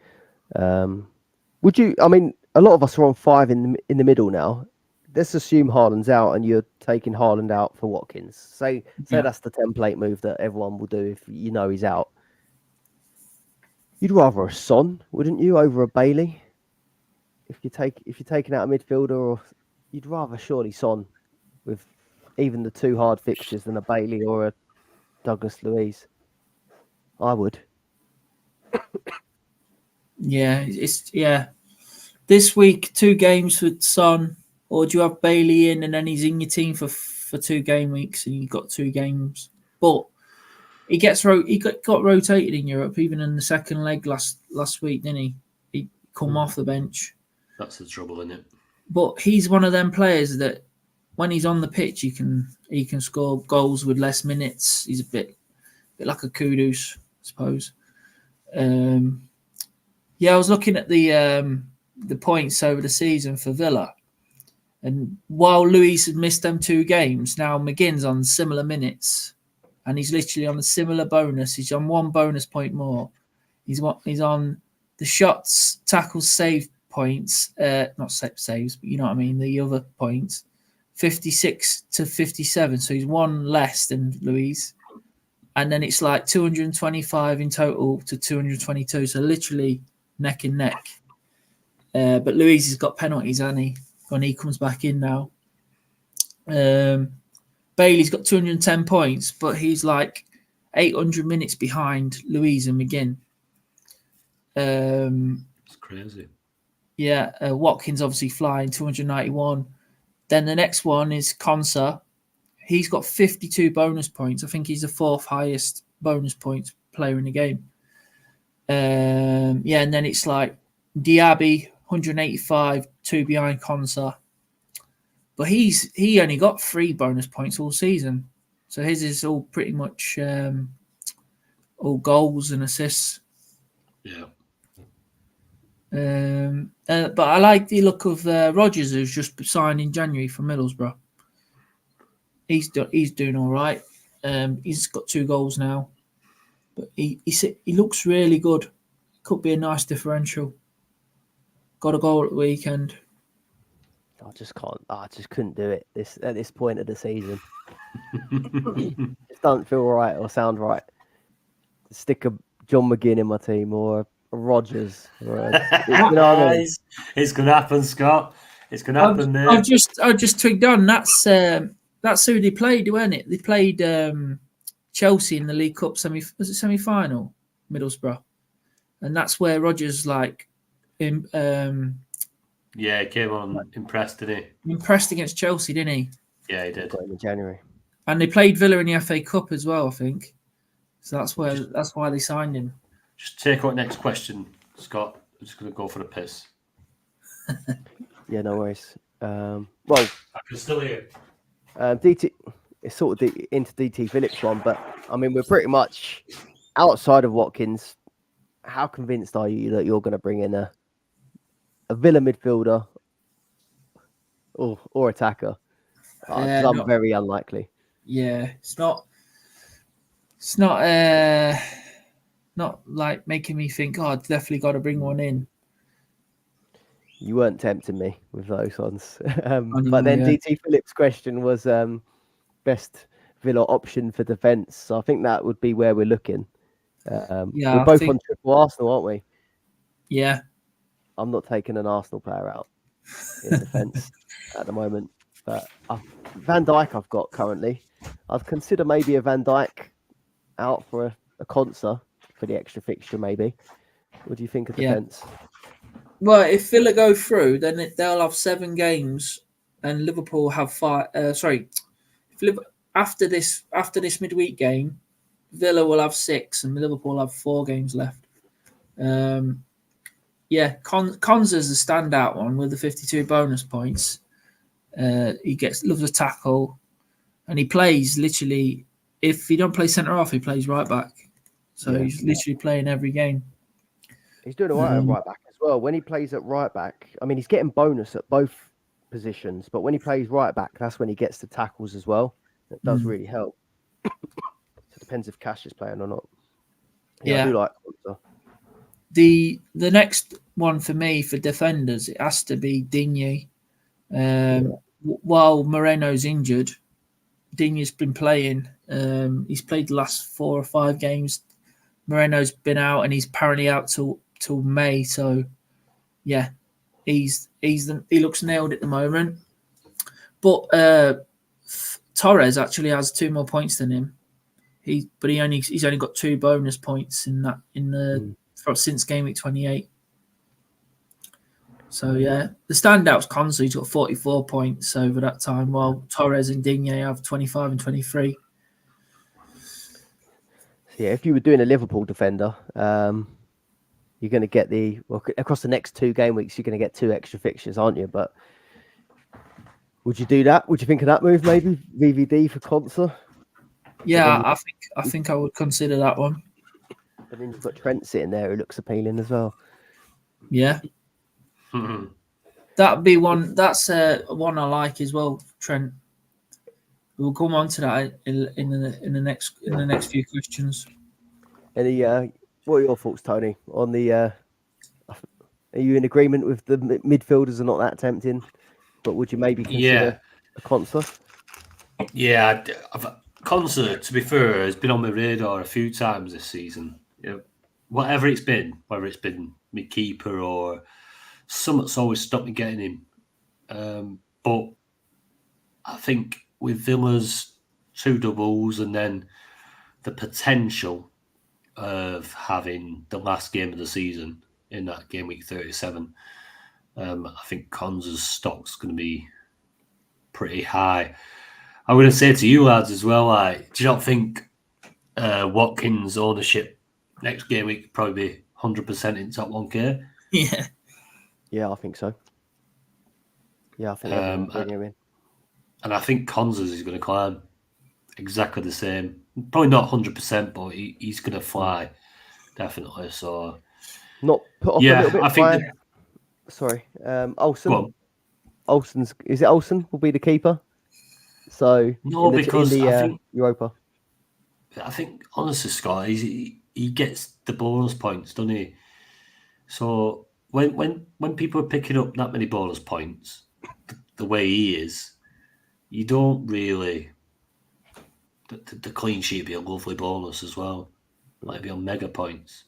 Would you? I mean, a lot of us are on 5 in the middle now. Let's assume Haaland's out, and you're taking Haaland out for Watkins. Say that's the template move that everyone will do if you know he's out. You'd rather a Son, wouldn't you, over a Bailey? If you're taking out a midfielder, or you'd rather surely Son with even the 2 hard fixtures than a Bailey or a Douglas Luiz. I would. Yeah, this week 2 games with Son, or do you have Bailey in and then he's in your team for 2 game weeks and you've got 2 games? But he got rotated in Europe even in the second leg last week, didn't he? He come off the bench. That's the trouble, isn't it? But he's one of them players that when he's on the pitch, he can score goals with less minutes. He's a bit like a Kudus, I suppose. I was looking at the points over the season for Villa, and while Luis had missed them 2 games, now McGinn's on similar minutes, and he's literally on a similar bonus. He's on 1 bonus point more. He's on the shots, tackles, save points, not saves, but you know what I mean, the other points, 56 to 57. So he's one less than Louise. And then it's like 225 in total to 222. So literally neck and neck. But Louise has got penalties, hasn't he? When he comes back in now. Bailey's got 210 points, but he's like 800 minutes behind Louise and McGinn. It's crazy. Yeah, Watkins obviously flying 291. Then the next one is Conser. He's got 52 bonus points. I think he's the fourth highest bonus points player in the game. And then it's like Diaby, 185, 2 behind Conser. But he only got 3 bonus points all season. So his is all pretty much all goals and assists. Yeah. But I like the look of Rogers, who's just signed in January for Middlesbrough. He's doing all right. He's got 2 goals now, but he looks really good. Could be a nice differential. Got a goal at the weekend. I just couldn't do it at this point of the season. It doesn't feel right or sound right to stick a John McGinn in my team or a Rogers. You know what I mean? It's going to happen, Scott. It's going to happen. I've just twigged on. That's who they played, weren't it? They played Chelsea in the League Cup semi-final, Middlesbrough, and that's where Rogers he came on impressed, didn't he? Impressed against Chelsea, didn't he? Yeah, he did. In January. And they played Villa in the FA Cup as well, I think. So that's why they signed him. Just take out next question, Scott. I'm just going to go for the piss. Yeah, no worries. Well, I can still hear. DT, it's sort of into DT Phillips one, but I mean, we're pretty much outside of Watkins. How convinced are you that you're going to bring in a Villa midfielder or attacker? I'm very unlikely. Yeah, it's not like making me think, I've definitely got to bring one in. You weren't tempting me with those ones. But then DT Phillips' question was best Villa option for defence. So I think that would be where we're looking. We're both on triple Arsenal, aren't we? Yeah. I'm not taking an Arsenal player out in defence at the moment. But Van Dijk I've got currently. I'd consider maybe a Van Dijk out for a Conser for the extra fixture, maybe. What do you think of defence? Well, if Villa go through, then they'll have 7 games, and Liverpool have 5. After this midweek game, Villa will have 6, and Liverpool will have 4 games left. Conser's the standout one with the 52 bonus points. He loves a tackle, and he plays literally. If he don't play centre half, he plays right back. So he's literally playing every game. He's doing all right at right back as well. When he plays at right back, I mean, he's getting bonus at both positions, but when he plays right back, that's when he gets the tackles as well. It does really help. So it depends if Cash is playing or not. I do like Conser. The next one for me for defenders, it has to be Digne. While Moreno's injured, Digne's been playing. He's played the last 4 or 5 games. Moreno's been out, and he's apparently out till May. So, yeah, he looks nailed at the moment. But Torres actually has 2 more points than him. He's only got 2 bonus points since game week 28. So yeah, the standout's Conser. He's got 44 points over that time, while Torres and Digne have 25 and 23. Yeah, if you were doing a Liverpool defender, you're going to get across the next 2 game weeks, you're going to get 2 extra fixtures, aren't you? But would you do that? Would you think of that move, maybe VVD for Conser? Yeah, I think I would consider that one. And then you've got Trent sitting there who looks appealing as well. Yeah. That'd be one. That's one I like as well, Trent. We'll come on to that in the next few questions. What are your thoughts, Tony, on the? Are you in agreement with the midfielders are not that tempting, but would you maybe consider a concert? Yeah, concert, to be fair, has been on my radar a few times this season. Whatever it's been, whether it's been my keeper or something's always stopped me getting him. But I think with Villa's 2 doubles and then the potential of having the last game of the season in that game week 37, I think Con's stock's going to be pretty high. I'm going to say to you lads as well, do you not think Watkins' ownership next game week could probably be 100% in top 1K? Yeah. Yeah, I think so. Yeah, I think everyone will bring him in. And I think Con's is going to climb exactly the same. Probably not 100%, but he's going to fly, definitely. So, not put off a little bit. I think. Sorry, Olsen. Olsen's, is it Olsen will be the keeper? So no, because I think Europa. I think honestly, Scott, he gets the bonus points, doesn't he? So when people are picking up that many bonus points, the way he is, you don't really. The clean sheet would be a lovely bonus as well. Might be on mega points.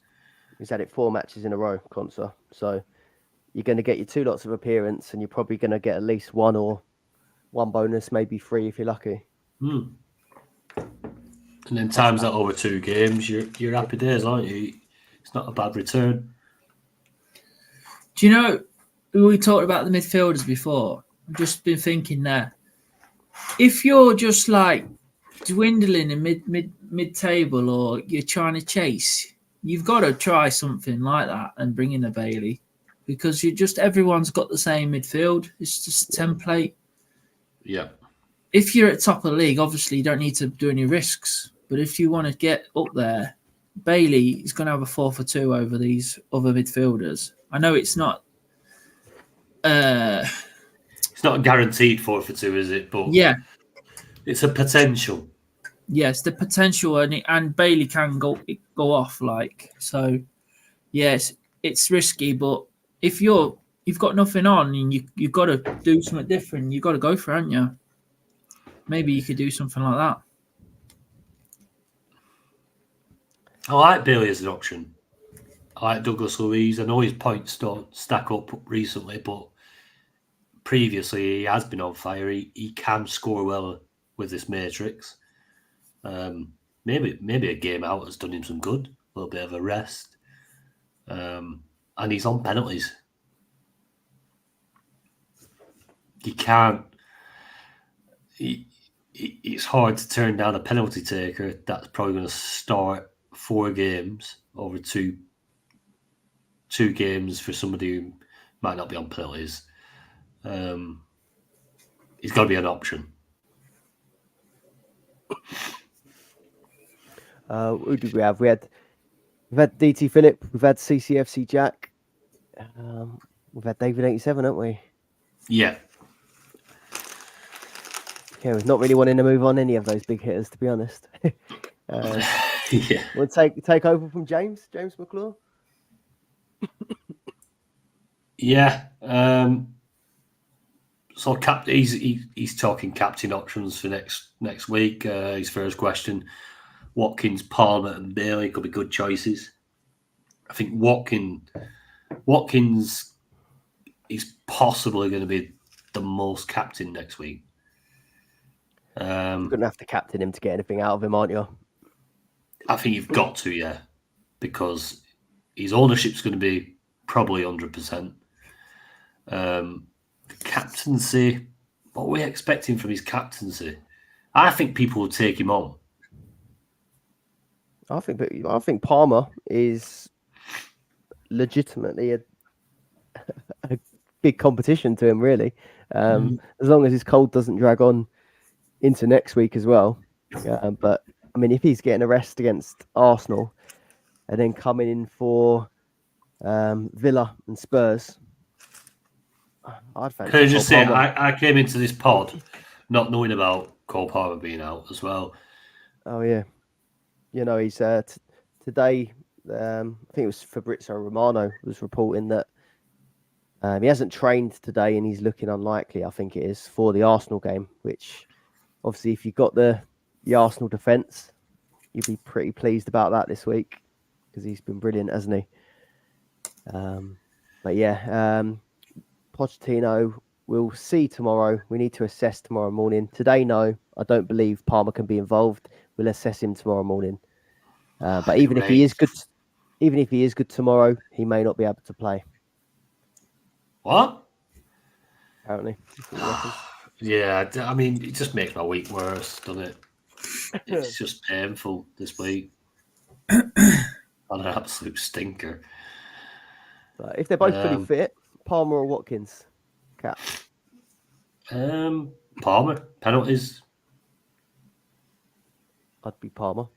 He's had it 4 matches in a row, Consa. So you're going to get your 2 lots of appearance, and you're probably going to get at least 1 bonus, maybe 3 if you're lucky. And then times that over 2 games, you're happy days, aren't you? It's not a bad return. Do you know, we talked about the midfielders before. I've just been thinking there. If you're just like dwindling in mid table, or you're trying to chase, you've got to try something like that and bring in a Bailey, because everyone's got the same midfield. It's just a template. Yeah. If you're at top of the league, obviously you don't need to do any risks. But if you want to get up there, Bailey is going to have a 4 for 2 over these other midfielders. I know it's not. It's not a guaranteed 4 for 2, is it? But yeah, it's a potential. Yes, the potential, and Bailey can go off like so. Yes, it's risky, but if you've got nothing on and you've got to do something different, you've got to go for it, haven't you? Maybe you could do something like that. I like Bailey as an option. I like Douglas Luiz. I know his points don't stack up recently, but previously he has been on fire. He can score well with this matrix. Maybe a game out has done him some good. A little bit of a rest. And he's on penalties. You can't. It's hard to turn down a penalty taker that's probably going to start 4 games over two games for somebody who might not be on penalties. He's got to be an option. Who did we have? We've had DT Phillip, we've had CCFC Jack, we've had David 87, haven't we? Yeah. Yeah, we're not really wanting to move on any of those big hitters, to be honest. Yeah. We'll take over from James McClure. Yeah. So he's talking captain options for next week. His first question: Watkins, Palmer, and Bailey could be good choices. I think Watkins is possibly going to be the most captain next week. You're going to have to captain him to get anything out of him, aren't you? I think you've got to, yeah, because his ownership's going to be probably 100%. The captaincy, what are we expecting from his captaincy? I think people will take him on. I think Palmer is legitimately a big competition to him, really. As long as his cold doesn't drag on into next week as well. But I mean, if he's getting a rest against Arsenal and then coming in for Villa and Spurs, I'd fancy. Can I just say, I came into this pod not knowing about Cole Palmer being out as well. Oh yeah, you know he's today. I think it was Fabrizio Romano was reporting that He hasn't trained today, and he's looking unlikely, I think it is, for the Arsenal game, which obviously if you've got the Arsenal defence, you'd be pretty pleased about that this week because he's been brilliant, hasn't he? But yeah, Pochettino, we'll see tomorrow. We need to assess tomorrow morning. Today, no, I don't believe Palmer can be involved. We'll assess him tomorrow morning. But even if he is good tomorrow, he may not be able to play. What? Apparently. Yeah, I mean, it just makes my week worse, doesn't it? It's just painful this week. I'm an absolute stinker. But if they're both fully fit, Palmer or Watkins? Cap. Palmer. Penalties. I'd be Palmer.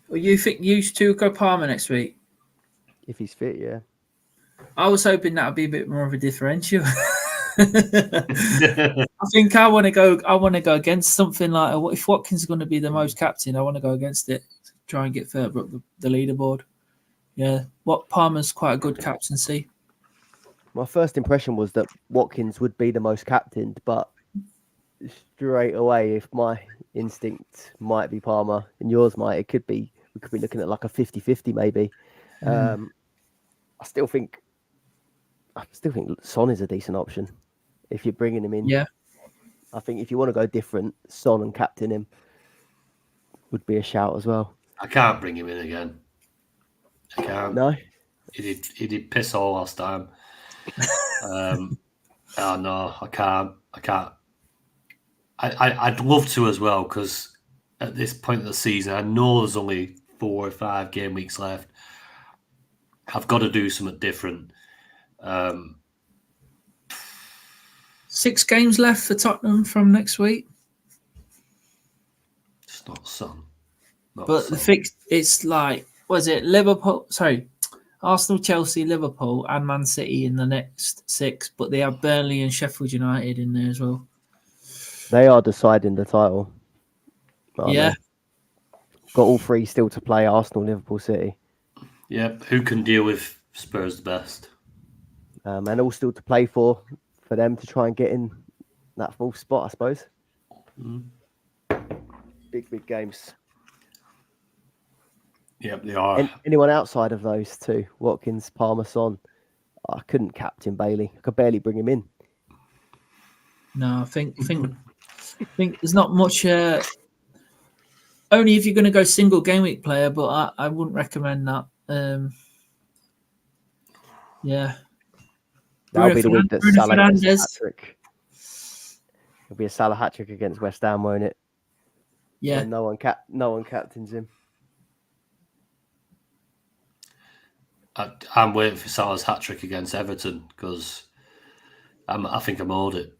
Well, you think you two go Palmer next week? If he's fit, yeah. I was hoping that would be a bit more of a differential. I think I want to go against something like, if Watkins is going to be the most captain, I want to go against it to try and get further up the leaderboard. Yeah, Palmer's quite a good captaincy. My first impression was that Watkins would be the most captained, but straight away, if my instinct might be Palmer and yours might, we could be looking at like a 50-50 maybe. I still think Son is a decent option if you're bringing him in. Yeah, I think if you want to go different, Son and captain him would be a shout as well. I can't bring him in again. I can't. No, he did piss all last time. Oh no, I can't. I'd love to as well, because at this point of the season, I know there's only 4 or 5 game weeks left. I've got to do something different. 6 games left for Tottenham from next week. It's not Son. But it's like, was it Liverpool? Sorry, Arsenal, Chelsea, Liverpool, and Man City in the next 6. But they have Burnley and Sheffield United in there as well. they are deciding the title. Yeah, got all 3 still to play: Arsenal, Liverpool, City. Yep. Who can deal with Spurs the best? And all still to play for them to try and get in that 4th spot, I suppose. Big games. Yep, they are. Anyone outside of those 2, Watkins, Palmer, Son? I couldn't captain Bailey. I could barely bring him in. no, I think there's not much. Only if you're going to go single game week player, but I wouldn't recommend that. Yeah. That'll be the week that Salah gets a hat-trick. It'll be a Salah hat-trick against West Ham, won't it? Yeah. And no one captains him. I'm waiting for Salah's hat-trick against Everton, because I think I'm owed it.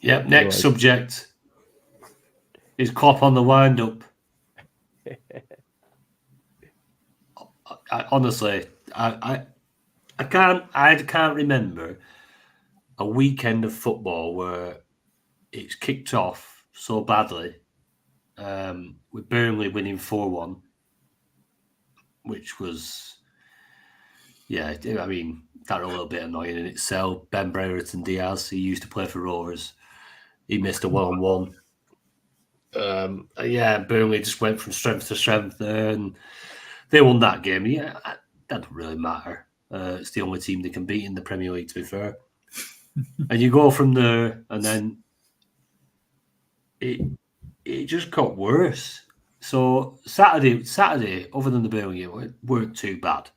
Yep, next subject is Klopp on the wind-up. Honestly, I can't remember a weekend of football where it's kicked off so badly, with Burnley winning 4-1, which was, yeah, I mean, that was a little bit annoying in itself. Ben Brereton Diaz, he used to play for Rovers, he missed a 1-on-1. Yeah, Burnley just went from strength to strength there, and they won that game. Yeah, that doesn't really matter. It's the only team they can beat in the Premier League, to be fair. And you go from there, and then it just got worse. So Saturday, other than the Burnley game, it weren't too bad.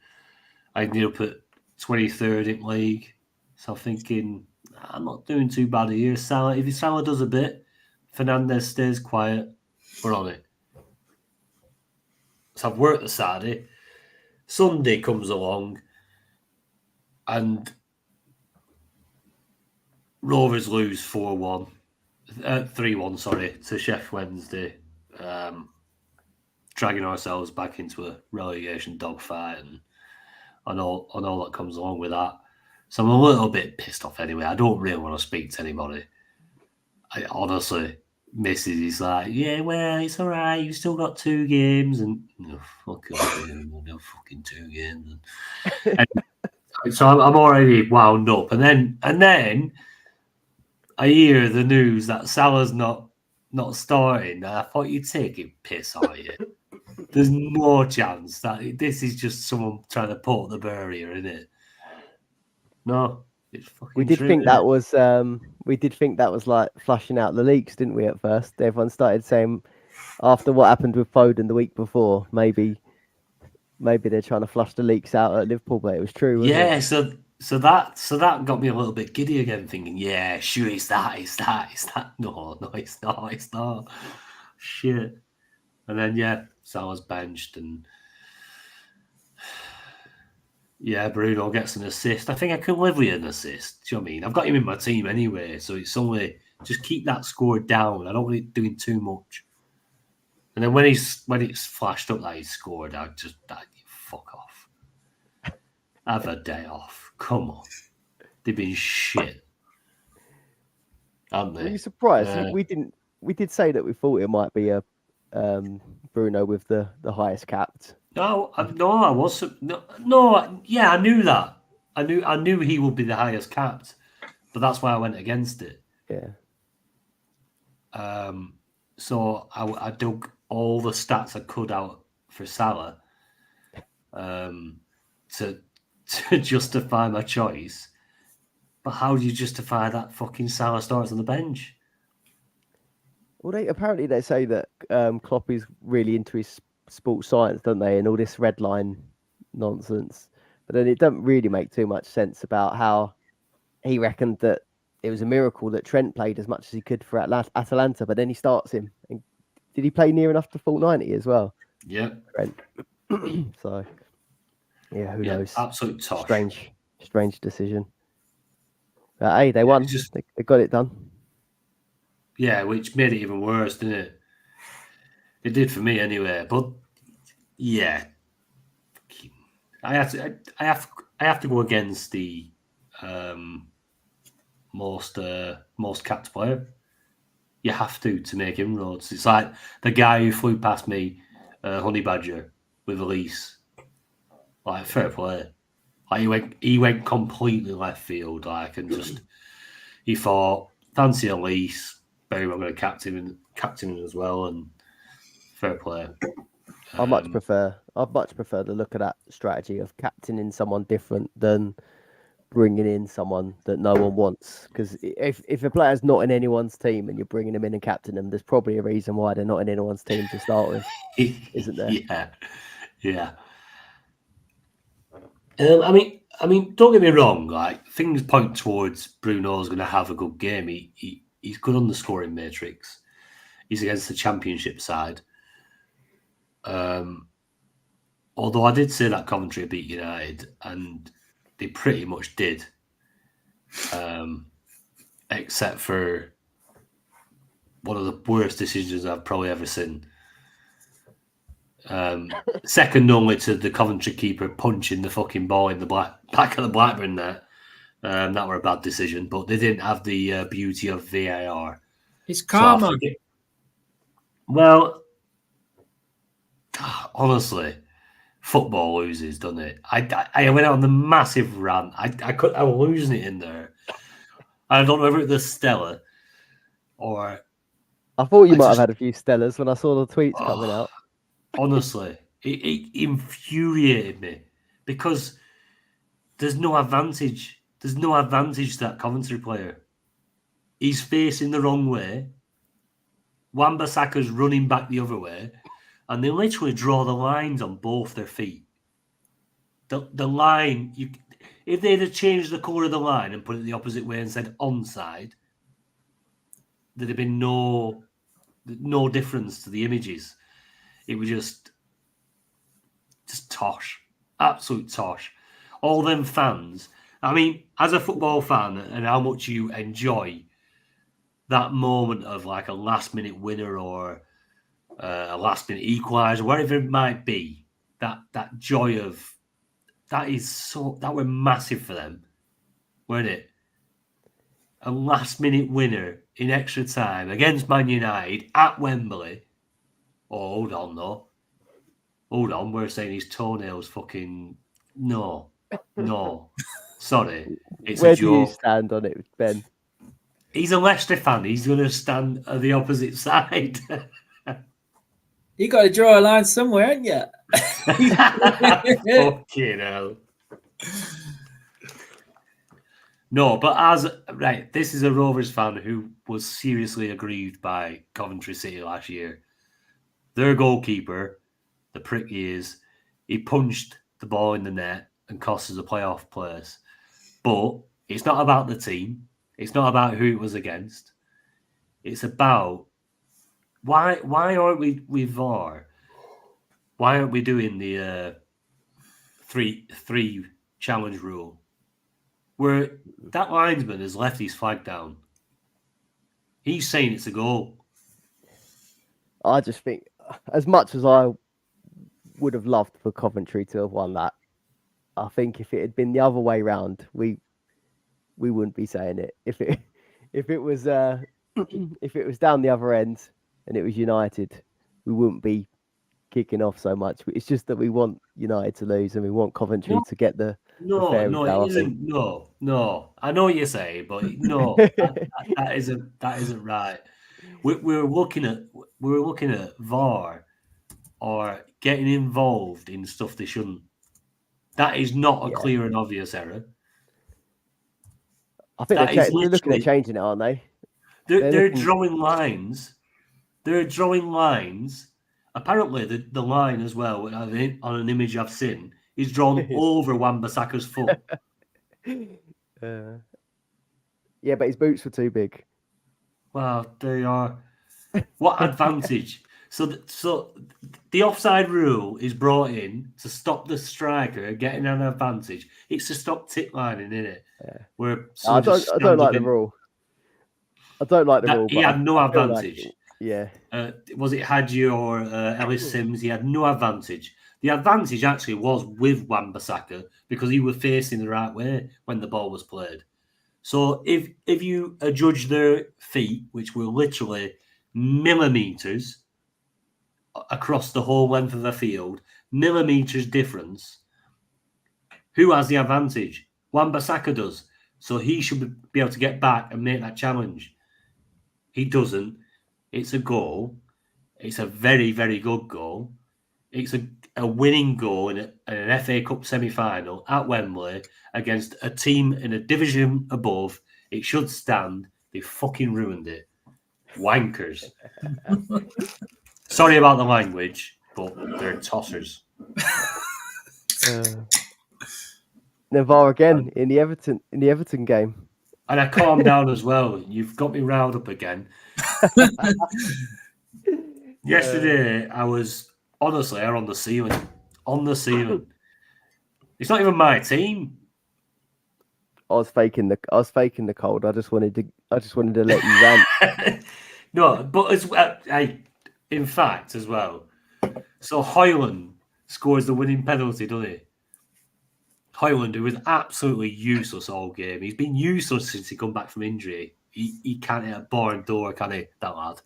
I ended up at 23rd in league, so I'm thinking I'm not doing too bad here. If Salah does a bit, Fernandes stays quiet, we're on it. So I've worked the Saturday. Sunday comes along, and Rovers lose 3-1, to Sheffield Wednesday, dragging ourselves back into a relegation dogfight and all that comes along with that. So I'm a little bit pissed off anyway. I don't really want to speak to anybody. Honestly, missus is like, yeah, well, it's all right. You've still got 2 games, and no fucking no fucking 2 games. And so I'm already wound up, and then I hear the news that Salah's not starting. And I thought you'd take a piss, are you? There's no chance that this is just someone trying to put the barrier in it. No, it's fucking. We did true, think isn't that it? was like flushing out the leaks, didn't we? At first, everyone started saying after what happened with Foden the week before, maybe they're trying to flush the leaks out at Liverpool, but it was true, wasn't Yeah, it? so that got me a little bit giddy again, thinking, yeah, sure, it's that. No, it's not. Shit. And then yeah, Salah's benched, and yeah, Bruno gets an assist. I think I can live with an assist. Do you know what I mean? I've got him in my team anyway, so it's only just keep that score down. I don't want it doing too much. And then when it's flashed up that he scored, fuck off. Have a day off. Come on. They've been shit. Haven't they? Were you surprised? We did say that we thought it might be a Bruno with the highest capped. No, I wasn't. No, yeah, I knew that. I knew he would be the highest capped, but that's why I went against it. Yeah. So I dug all the stats I could out for Salah, to justify my choice. But how do you justify that fucking Salah starts on the bench? Well, they say that Klopp is really into his sports science, don't they? And all this red line nonsense. But then it doesn't really make too much sense about how he reckoned that it was a miracle that Trent played as much as he could for Atalanta, but then he starts him. And did he play near enough to full 90 as well? Yeah. Trent. So, yeah, who knows? Absolute tosh. Strange decision. But hey, they won. They got it done. Yeah, which made it even worse, didn't it? It did for me anyway. But yeah, I have to go against the most capped player. You have to make inroads. It's like the guy who flew past me, Honey Badger, with Elise. Like, fair play. Like he went completely left field. Like, and just he thought, fancy Elise. Very well going to captain him as well, and fair play. I'd much prefer the look of that strategy of captaining someone different than bringing in someone that no one wants. Because if a player's not in anyone's team and you're bringing them in and captaining them, there's probably a reason why they're not in anyone's team to start with, isn't there? Yeah. I mean, don't get me wrong. Like, things point towards Bruno's going to have a good game. He's good on the scoring matrix. He's against the Championship side. Although I did say that Coventry beat United, and they pretty much did, except for one of the worst decisions I've probably ever seen. Second only to the Coventry keeper punching the fucking ball in the back of the Blackburn net. That were a bad decision, but they didn't have the beauty of VAR. It's karma. Well, honestly, football loses, doesn't it? I went out on the massive rant. I was losing it in there. I don't know whether it was Stella or. I thought you might have had a few Stellas when I saw the tweets coming out. Honestly, it infuriated me because there's no advantage. There's no advantage to that Coventry player. He's facing the wrong way. Wan-Bissaka's running back the other way. And they literally draw the lines on both their feet. The line, if they'd have changed the colour of the line and put it the opposite way and said onside, there'd have been no difference to the images. It was just tosh. Absolute tosh. All them fans. I mean, as a football fan and how much you enjoy that moment of like a last-minute winner or a last-minute equaliser, whatever it might be, that joy of that were massive for them, weren't it? a last-minute winner in extra time against Man United at Wembley. Oh, hold on, though. Hold on, we're saying his toenails fucking... No. Sorry. It's Where a joke. do you stand on it, Ben? He's a Leicester fan. He's going to stand at the opposite side. You got to draw a line somewhere, haven't you? Fucking hell. No, but this is a Rovers fan who was seriously aggrieved by Coventry City last year. Their goalkeeper, the prick he is, he punched the ball in the net and cost us a playoff place. But it's not about the team. It's not about who it was against. It's about why aren't we with VAR? Why aren't we doing the three challenge rule? Where that linesman has left his flag down. He's saying it's a goal. I just think, as much as I would have loved for Coventry to have won that, I think if it had been the other way round, we wouldn't be saying it. If it was if it was down the other end and it was United, we wouldn't be kicking off so much. It's just that we want United to lose and we want Coventry to get the fair result, it isn't. No. I know what you're saying, but no, that isn't right. We're looking at VAR or getting involved in stuff they shouldn't. That is not a clear and obvious error. I think they're looking at changing it, aren't they? They're drawing lines. They're drawing lines. Apparently, the line as well, on an image I've seen, is drawn over Wan-Bissaka's foot. Yeah, but his boots were too big. Well, they are. What advantage? So the offside rule is brought in to stop the striker getting an advantage. It's to stop tick lining, isn't it? Yeah. I don't like the rule. I don't like the rule. He had no advantage. Was it Hadji or Ellis Sims? He had no advantage. The advantage actually was with Wan-Bissaka because he was facing the right way when the ball was played. So if you judge their feet, which were literally millimeters across the whole length of the field, millimeters difference, who has the advantage? Wan-Bissaka does. So he should be able to get back and make that challenge. He doesn't. It's a goal. It's a very, very good goal. It's a winning goal in an FA Cup semi-final at Wembley against a team in a division above. It should stand. They fucking ruined it. Wankers. Sorry about the language, but they're tossers. VAR again in the Everton game. And I calmed down as well. You've got me riled up again. Yesterday, I was on the ceiling. On the ceiling. It's not even my team. I was faking the cold. I just wanted to let you rant. No, but in fact as well. So Højlund scores the winning penalty, doesn't he? Højlund, who was absolutely useless all game. He's been useless since he come back from injury. He can't hit a barn door, can he, that lad?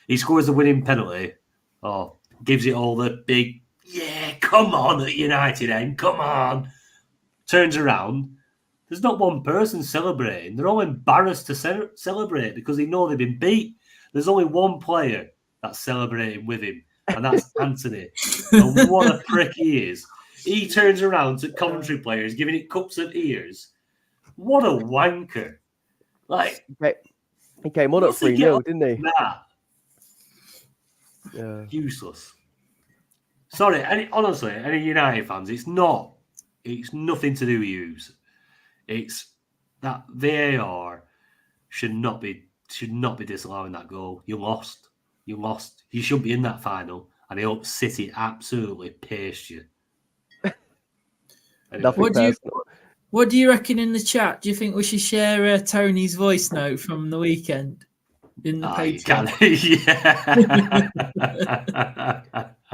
He scores the winning penalty. Oh, gives it all the big, come on at United end, come on. Turns around. There's not one person celebrating. They're all embarrassed to celebrate because they know they've been beat. There's only one player that's celebrating with him, and that's Anthony. And what a prick he is. He turns around to Coventry players, giving it cups and ears. What a wanker. Like, he came on at 3-0, didn't he? Yeah. Useless. Sorry, honestly, any United fans, it's nothing to do with yous. It's that VAR should not be disallowing that goal. You lost. You should be in that final, and I hope City absolutely paced you. Anyway. What do you reckon in the chat? Do you think we should share Tony's voice note from the weekend in the page? Yeah.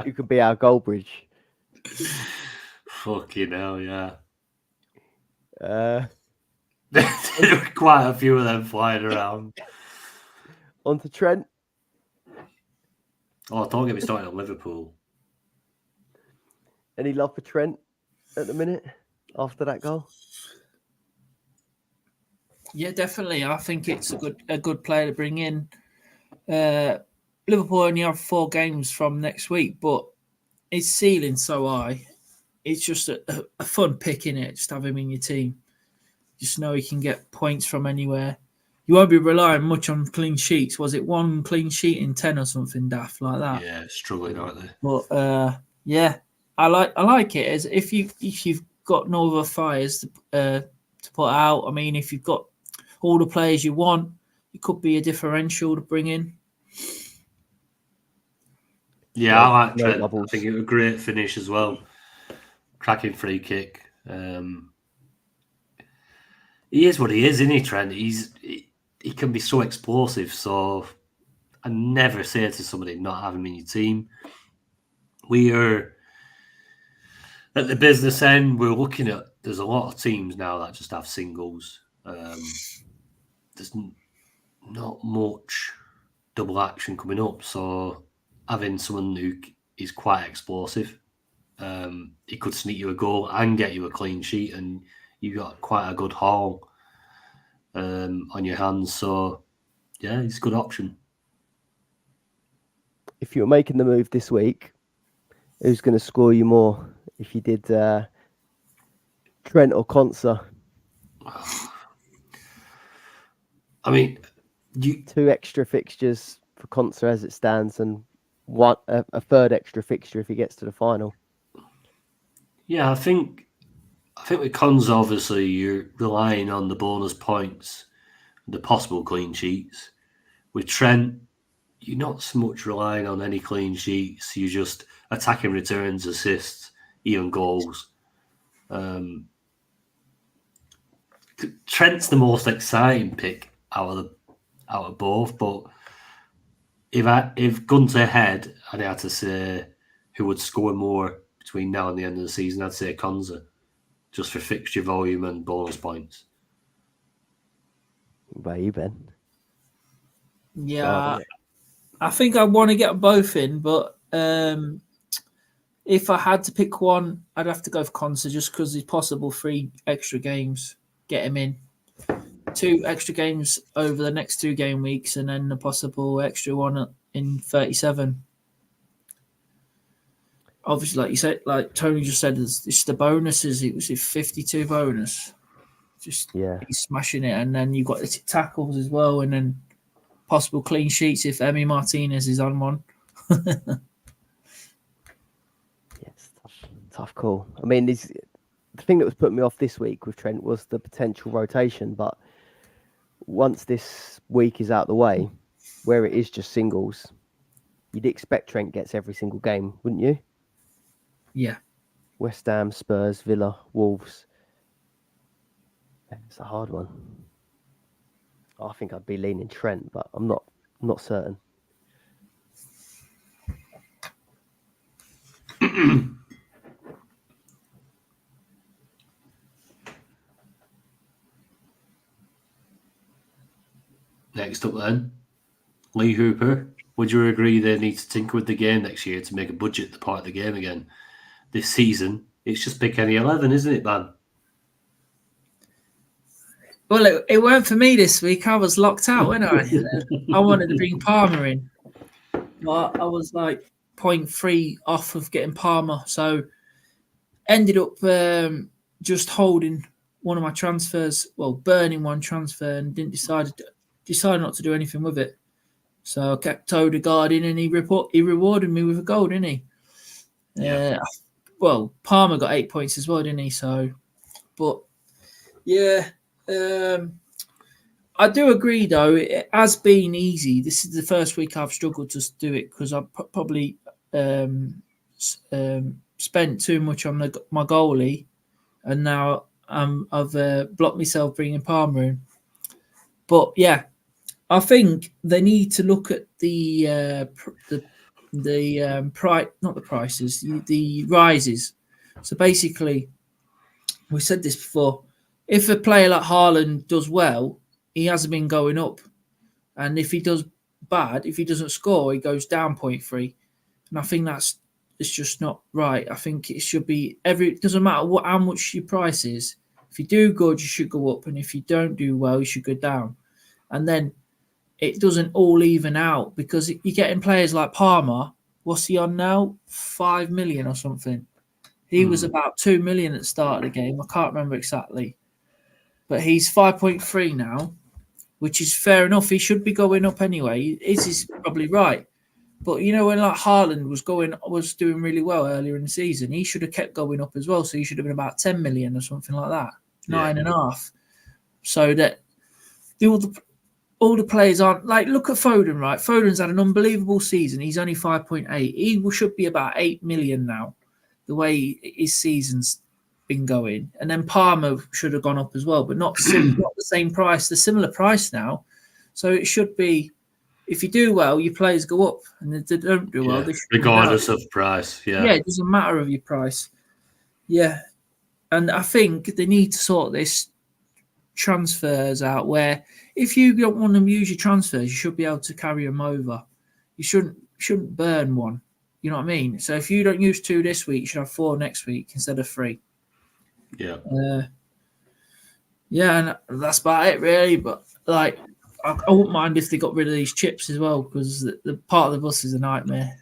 You could be our goal bridge. Fucking hell, yeah. There were quite a few of them flying around. On to Trent. Oh, don't get me started on Liverpool. Any love for Trent at the minute after that goal? Yeah, definitely. I think it's a good player to bring in. Liverpool only have 4 games from next week, but his ceiling's so high. It's just a fun pick, innit? Just have him in your team. Just know he can get points from anywhere. You won't be relying much on clean sheets. Was it 1 clean sheet in 10 or something daft like that? Yeah, struggling, aren't they? But yeah, I like it. As if you've got no other fires to put out. I mean, if you've got all the players you want, it could be a differential to bring in. Yeah, I like Trent. I think it was a great finish as well. Cracking free kick. He is what he is, isn't he, Trent? He can be so explosive. So I never say to somebody not have him in your team. We are at the business end. We're looking at. There's a lot of teams now that just have singles. There's not much double action coming up. So having someone who is quite explosive, he could sneak you a goal and get you a clean sheet, and you got quite a good haul on your hands. So yeah, he's a good option. If you're making the move this week, who's going to score you more if you did Trent or Konsa? I mean, 2 extra fixtures for Konsa as it stands, and a third extra fixture if he gets to the final. Yeah, I think with Konsa, obviously, you're relying on the bonus points, the possible clean sheets. With Trent, you're not so much relying on any clean sheets. You're just attacking returns, assists, even goals. Trent's the most exciting pick out of both, but if guns ahead and I had to say who would score more between now and the end of the season, I'd say Konsa, just for fixture volume and bonus points. What about you, Ben? Yeah, I think I want to get both in, but if I had to pick one, I'd have to go for Konsa just because there's possible 3 extra games. Get him in. 2 extra games over the next 2 game weeks, and then the possible extra one in 37. Obviously, like you said, like Tony just said, it's the bonuses. It was a 52 bonus. Just he's smashing it, and then you've got the tackles as well, and then possible clean sheets if Emi Martinez is on one. Yes, tough call. I mean, the thing that was putting me off this week with Trent was the potential rotation, but once this week is out of the way, where it is just singles, you'd expect Trent gets every single game, wouldn't you? Yeah. West Ham, Spurs, Villa, Wolves. It's a hard one. I think I'd be leaning Trent, but I'm not certain. Next up then, Lee Hooper. Would you agree they need to tinker with the game next year to make a budget the part of the game again? This season, it's just pick any 11, isn't it, man? Well, it weren't for me this week. I was locked out, wasn't I? I wanted to bring Palmer in. But I was like 0.3 off of getting Palmer. So ended up just holding one of my transfers, burning one transfer, and decided not to do anything with it. So I kept Odegaard in, and he rewarded me with a goal, didn't he? Yeah. Palmer got 8 points as well, didn't he? So, but yeah, I do agree though. It has been easy. This is the first week I've struggled to do it because I've probably spent too much on my goalie, and now I've blocked myself bringing Palmer in. But yeah, I think they need to look at the price, not the prices, the rises. So basically, we said this before. if a player like Haaland does well, he hasn't been going up. And if he does bad, if he doesn't score, he goes down 0.3. And I think it's just not right. I think it should be it doesn't matter how much your price is. If you do good, you should go up. And if you don't do well, you should go down. And then it doesn't all even out because you're getting players like Palmer. What's he on now? 5 million or something. He was about 2 million at the start of the game. I can't remember exactly. But he's 5.3 now, which is fair enough. He should be going up anyway. Is probably right. But you know, when like Haaland was doing really well earlier in the season, he should have kept going up as well. So he should have been about 10 million or something like that, 9.5. So that all the players aren't like. Look at Foden, right? Foden's had an unbelievable season. He's only 5.8. He should be about 8 million now, the way his season's been going. And then Palmer should have gone up as well, but not the same price. They're similar price now, so it should be. If you do well, your players go up, and if they don't do well, they should regardless of price. Yeah, it doesn't matter of your price. Yeah, and I think they need to sort this transfers out where if you don't want to use your transfers, you should be able to carry them over. You shouldn't burn one. You know what I mean? So if you don't use 2 this week, you should have 4 next week instead of 3. Yeah. And that's about it really. But like, I wouldn't mind if they got rid of these chips as well, because the part of the bus is a nightmare.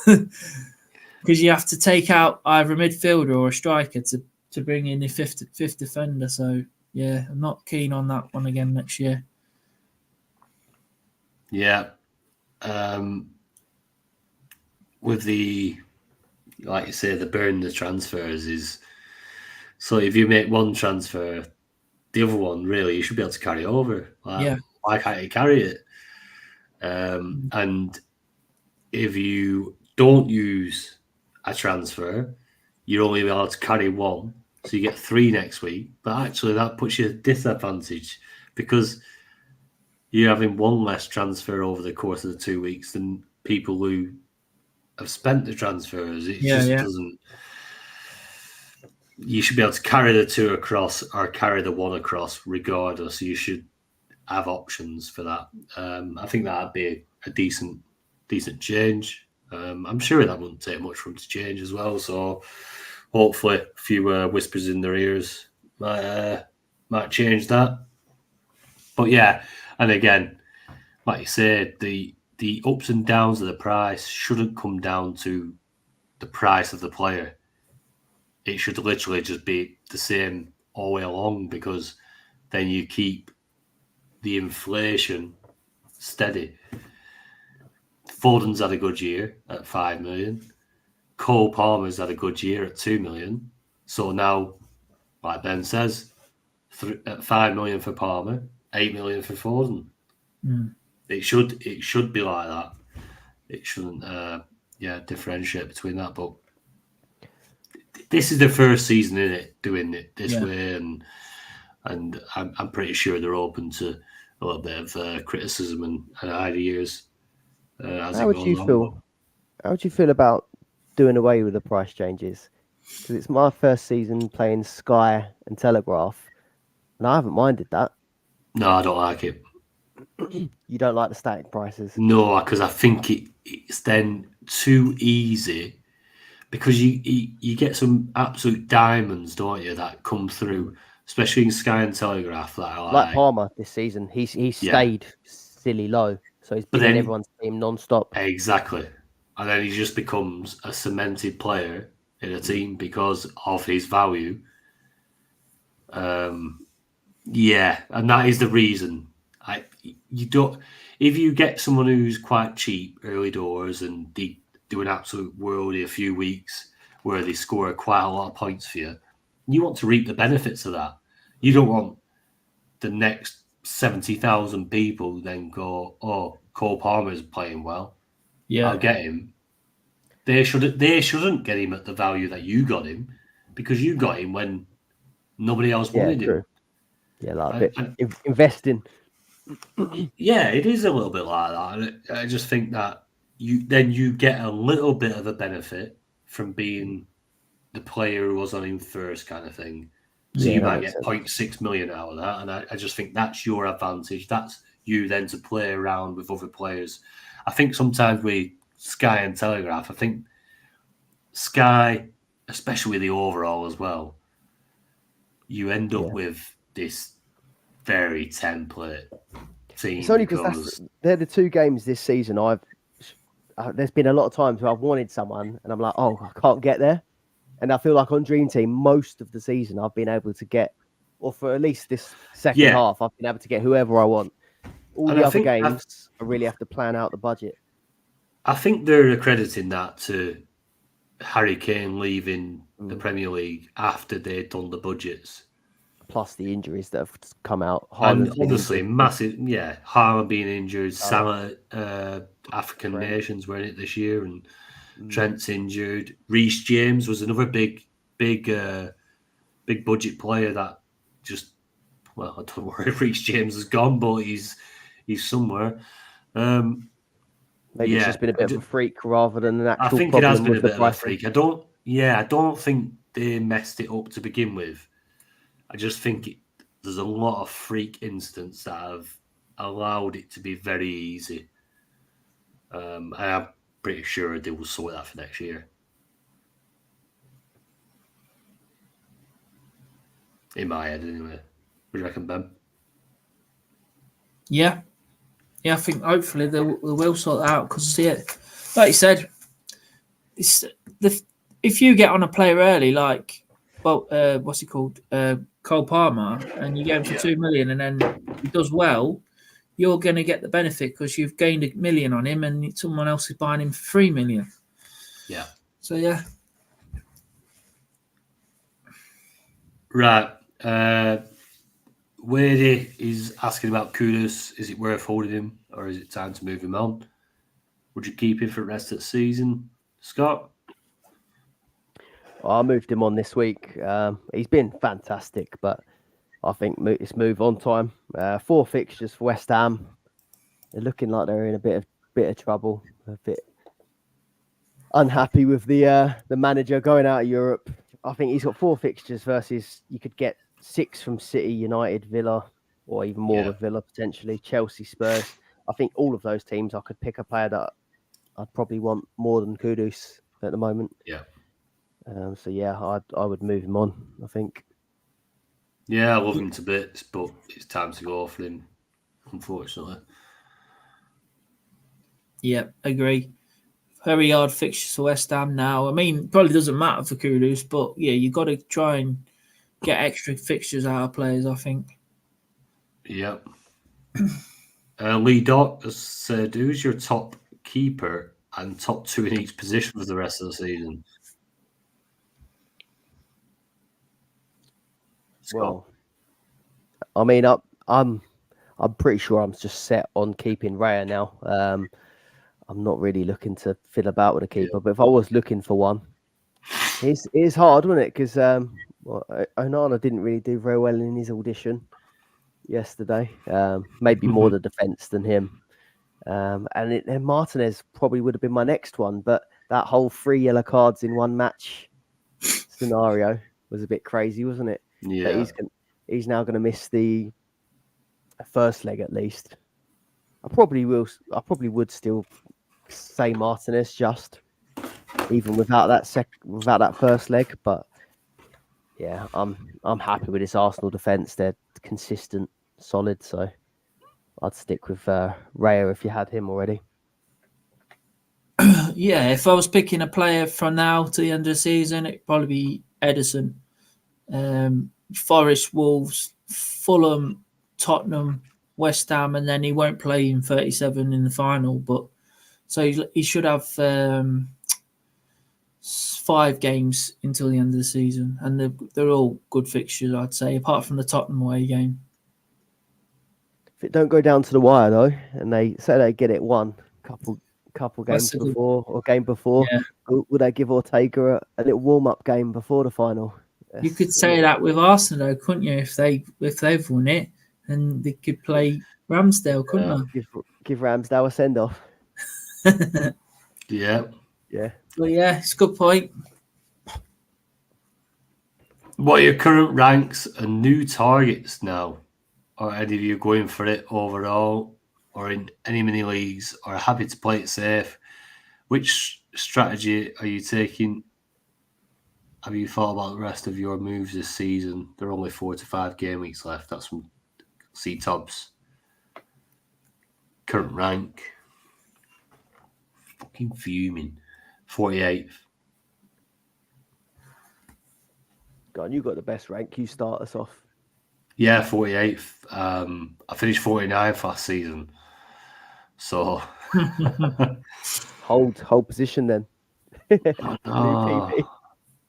Because you have to take out either a midfielder or a striker to bring in the fifth defender. So yeah, I'm not keen on that one again next year. Yeah. With the, like you say, the burn the transfers is, so if you make one transfer, the other one really you should be able to carry over. Why can't you carry it? And if you don't use a transfer, you're only allowed to carry one, so you get 3 next week. But actually, that puts you at a disadvantage because you're having one less transfer over the course of the 2 weeks than people who have spent the transfers. It doesn't. You should be able to carry the 2 across or carry the 1 across regardless. You should have options for that. I think that'd be a decent change. I'm sure that wouldn't take much for them to change as well. So hopefully a few whispers in their ears might change that. But yeah, and again, like you said, the ups and downs of the price shouldn't come down to the price of the player. It should literally just be the same all the way along, because then you keep the inflation steady. Foden's had a good year at 5 million. Cole Palmer's had a good year at 2 million. So now, like Ben says, at 5 million for Palmer, 8 million for Foden. It should be like that. It shouldn't differentiate between that. But this is the first season in it doing it this way, and I'm pretty sure they're open to a little bit of criticism and ideas. How would you feel? How would you feel about doing away with the price changes? Because it's my first season playing Sky and Telegraph, and I haven't minded that. No, I don't like it. You don't like the static prices? No, because I think it's then too easy. Because you get some absolute diamonds, don't you, that come through, especially in Sky and Telegraph. Like Palmer this season, he stayed silly low, so he's been in everyone's team non-stop. Exactly, and then he just becomes a cemented player in a team because of his value. And that is the reason. You don't. If you get someone who's quite cheap early doors and they do an absolute worldie a few weeks where they score quite a lot of points for you, you want to reap the benefits of that. You don't want the next 70,000 people then go, oh, Cole Palmer's playing well. Yeah, I'll get him. They shouldn't get him at the value that you got him, because you got him when nobody else wanted him. Yeah, like a bit investing. Yeah, it is a little bit like that. And I just think that you get a little bit of a benefit from being the player who was on him first, kind of thing. So you might get 0.6 million out of that. And I just think that's your advantage. That's you then to play around with other players. I think sometimes with Sky and Telegraph, I think Sky, especially with the overall as well, you end up with this very template team. It's only because they're the two games this season there's been a lot of times where I've wanted someone and I'm like, oh, I can't get there. And I feel like on Dream Team, most of the season, I've been able to get, or for at least this second half, I've been able to get whoever I want. All the other games, I really have to plan out the budget. I think they're accrediting that to Harry Kane leaving the Premier League after they'd done the budgets. Plus the injuries that have come out. And obviously, massive, Haaland being injured, Salah, African nations were in it this year, and Trent's injured. Reece James was another big budget player that just, well, I don't know where Reece James has gone, but he's somewhere. Maybe it's just been a bit of a freak rather than an actual I think problem. It has been a bit of a freak. I don't think they messed it up to begin with. I just think there's a lot of freak incidents that have allowed it to be very easy. And I'm pretty sure they will sort that for next year. In my head, anyway. What do you reckon, Ben? Yeah, I think hopefully they will sort that out because, like you said, if you get on a player early, like, what's he called, Cole Palmer, and you get him for 2 million, and then he does well, you're going to get the benefit because you've gained $1 million on him, and someone else is buying him for 3 million. Yeah. So yeah. Right. Wadey is asking about Kudus. Is it worth holding him, or is it time to move him on? Would you keep him for the rest of the season, Scott? I moved him on this week. He's been fantastic, but I think it's move on time. 4 fixtures for West Ham. They're looking like they're in a bit of trouble. A bit unhappy with the manager going out of Europe. I think he's got 4 fixtures versus you could get 6 from City, United, Villa, or even more with Villa potentially, Chelsea, Spurs. I think all of those teams I could pick a player that I'd probably want more than Kudus at the moment. Yeah. I would move him on, I think. Yeah, I love him to bits, but it's time to go for him, unfortunately. Yeah, agree. Very hard fixtures for West Ham now. I mean, probably doesn't matter for Kudus, but yeah, you got to try and get extra fixtures out of players, I think. Yep. Lee Dock has said, who's your top keeper and top 2 in each position for the rest of the season? Well, I mean, I'm pretty sure I'm just set on keeping Raya now. I'm not really looking to fiddle about with a keeper, but if I was looking for one, it's hard, wasn't it? Because Onana didn't really do very well in his audition yesterday. Maybe more the defence than him. And Martinez probably would have been my next one, but that whole 3 yellow cards in one match scenario was a bit crazy, wasn't it? Yeah. He's now going to miss the first leg at least. I probably would still say Martinez just even without that first leg, but yeah, I'm happy with this Arsenal defence. They're consistent, solid, so I'd stick with Raya if you had him already. Yeah, if I was picking a player from now to the end of the season, it'd probably be Ederson. Forest, Wolves, Fulham, Tottenham, West Ham, and then he won't play in 37 in the final. But so he should have 5 games until the end of the season, and they're all good fixtures, I'd say, apart from the Tottenham away game. If it don't go down to the wire though, and they say they get it won couple games before or game before, would they give Ortega a little warm up game before the final? You could say that with Arsenal, though, couldn't you? If they've won it, and they could play Ramsdale, couldn't they? Give Ramsdale a send off. Yeah. Yeah. Well, yeah, it's a good point. What are your current ranks and new targets now? Are any of you going for it overall, or in any mini leagues, or happy to play it safe? Which strategy are you taking? Have you thought about the rest of your moves this season? There are only 4 to 5 game weeks left. That's from C-Tobs. Current rank. Fucking fuming. 48th. God, you got the best rank. You start us off. Yeah, 48th. I finished 49th last season. So hold position then.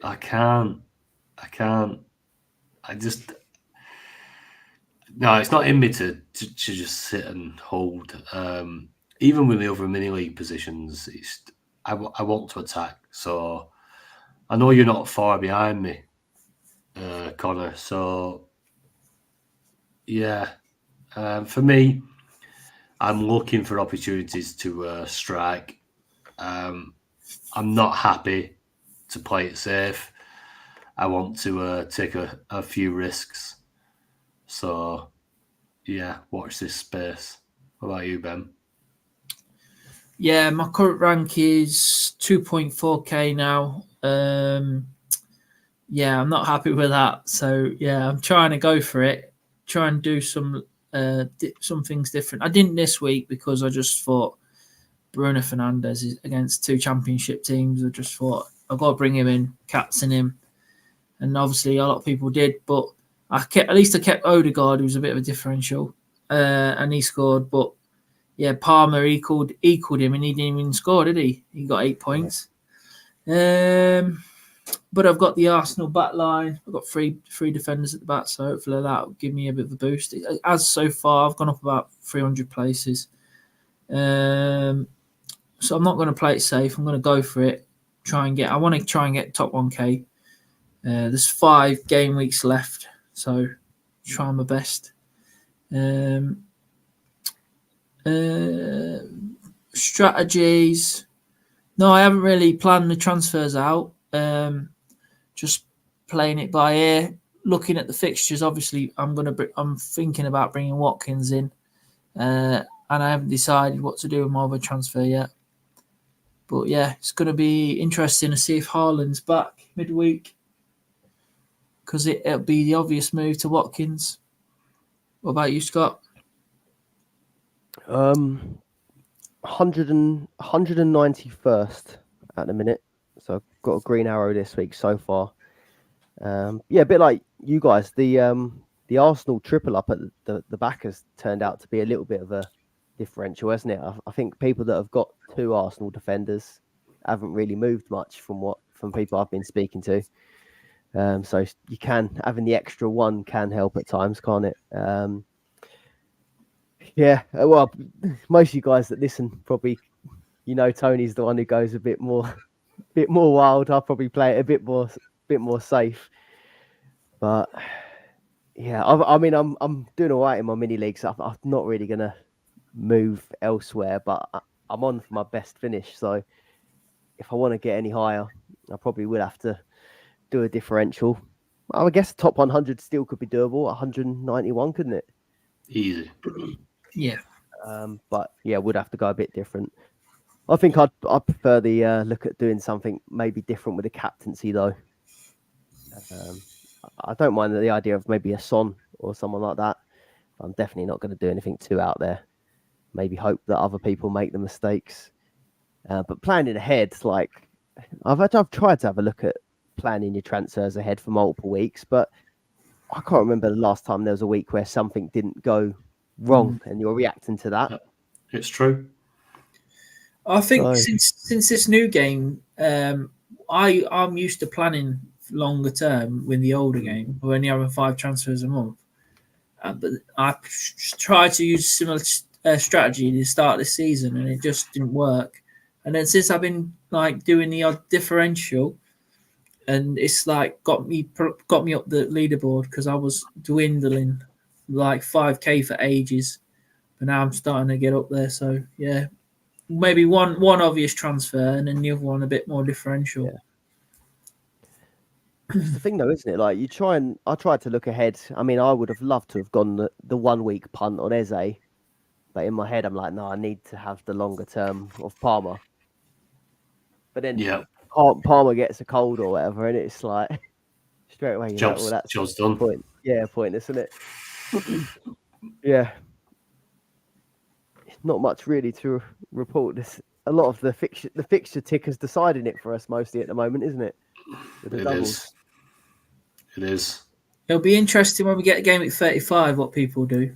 I can't. I just no, it's not in me to just sit and hold. Even with the other mini league positions, I want to attack. So I know you're not far behind me, Connor. So yeah, for me, I'm looking for opportunities to strike. I'm not happy to play it safe. I want to take a few risks. So, yeah, watch this space. What about you, Ben? Yeah, my current rank is 2.4k now. Yeah, I'm not happy with that. So, yeah, I'm trying to go for it. Try and do some things different. I didn't this week because I just thought Bruno Fernandes is against 2 championship teams. I just thought I've got to bring him in, captain him. And obviously a lot of people did, but I kept Odegaard, who was a bit of a differential, and he scored. But yeah, Palmer equaled him, and he didn't even score, did he? He got 8 points. But I've got the Arsenal back line. I've got three defenders at the back, so hopefully that will give me a bit of a boost. As so far, I've gone up about 300 places. So I'm not going to play it safe. I'm going to go for it. I want to try and get top 1k. There's 5 game weeks left, so try my best. Strategies. No, I haven't really planned the transfers out. Just playing it by ear. Looking at the fixtures, obviously, I'm thinking about bringing Watkins in, and I haven't decided what to do with my other transfer yet. But yeah, it's going to be interesting to see if Haaland's back midweek, because it'll be the obvious move to Watkins. What about you, Scott? 191st at the minute. So I've got a green arrow this week so far. Yeah, a bit like you guys. The Arsenal triple up at the back has turned out to be a little bit of a differential, hasn't it? I think people that have got 2 Arsenal defenders haven't really moved much from people I've been speaking to. So you having the extra 1 can help at times, can't it? Yeah, well, most of you guys that listen probably, Tony's the one who goes a bit more wild. I'll probably play it a bit more safe. But yeah, I'm doing all right in my mini leagues. I'm not really gonna move elsewhere, but I'm on for my best finish. So if I want to get any higher, I probably will have to do a differential. I guess top 100 still could be doable. 191, couldn't it? Easy. Yeah. But yeah, would have to go a bit different. I think I'd prefer the look at doing something maybe different with the captaincy though. I don't mind the idea of maybe a Son or someone like that. I'm definitely not going to do anything too out there. Maybe hope that other people make the mistakes. But planning ahead, like I've tried to have a look at planning your transfers ahead for multiple weeks, but I can't remember the last time there was a week where something didn't go wrong and you're reacting to that. It's true. I think since this new game, I'm used to planning longer term with the older game. We're only having 5 transfers a month. But I tried to use a similar strategy to start this season, and it just didn't work. And then since I've been like doing the odd differential, and it's like got me up the leaderboard, because I was dwindling like 5k for ages, but now I'm starting to get up there. So yeah, maybe one obvious transfer, and then the other one a bit more differential. It's the thing, though, isn't it? Like I tried to look ahead. I mean, I would have loved to have gone the 1 week punt on Eze, but in my head, I'm like, no, I need to have the longer term of Palmer. But then Palmer gets a cold or whatever, and it's like straight away, job's done. Pointless, isn't it? Yeah. Not much really to report. This a lot of the fixture tickers deciding it for us mostly at the moment, isn't it? With the doubles. It is. It'll be interesting when we get a game at 35 what people do.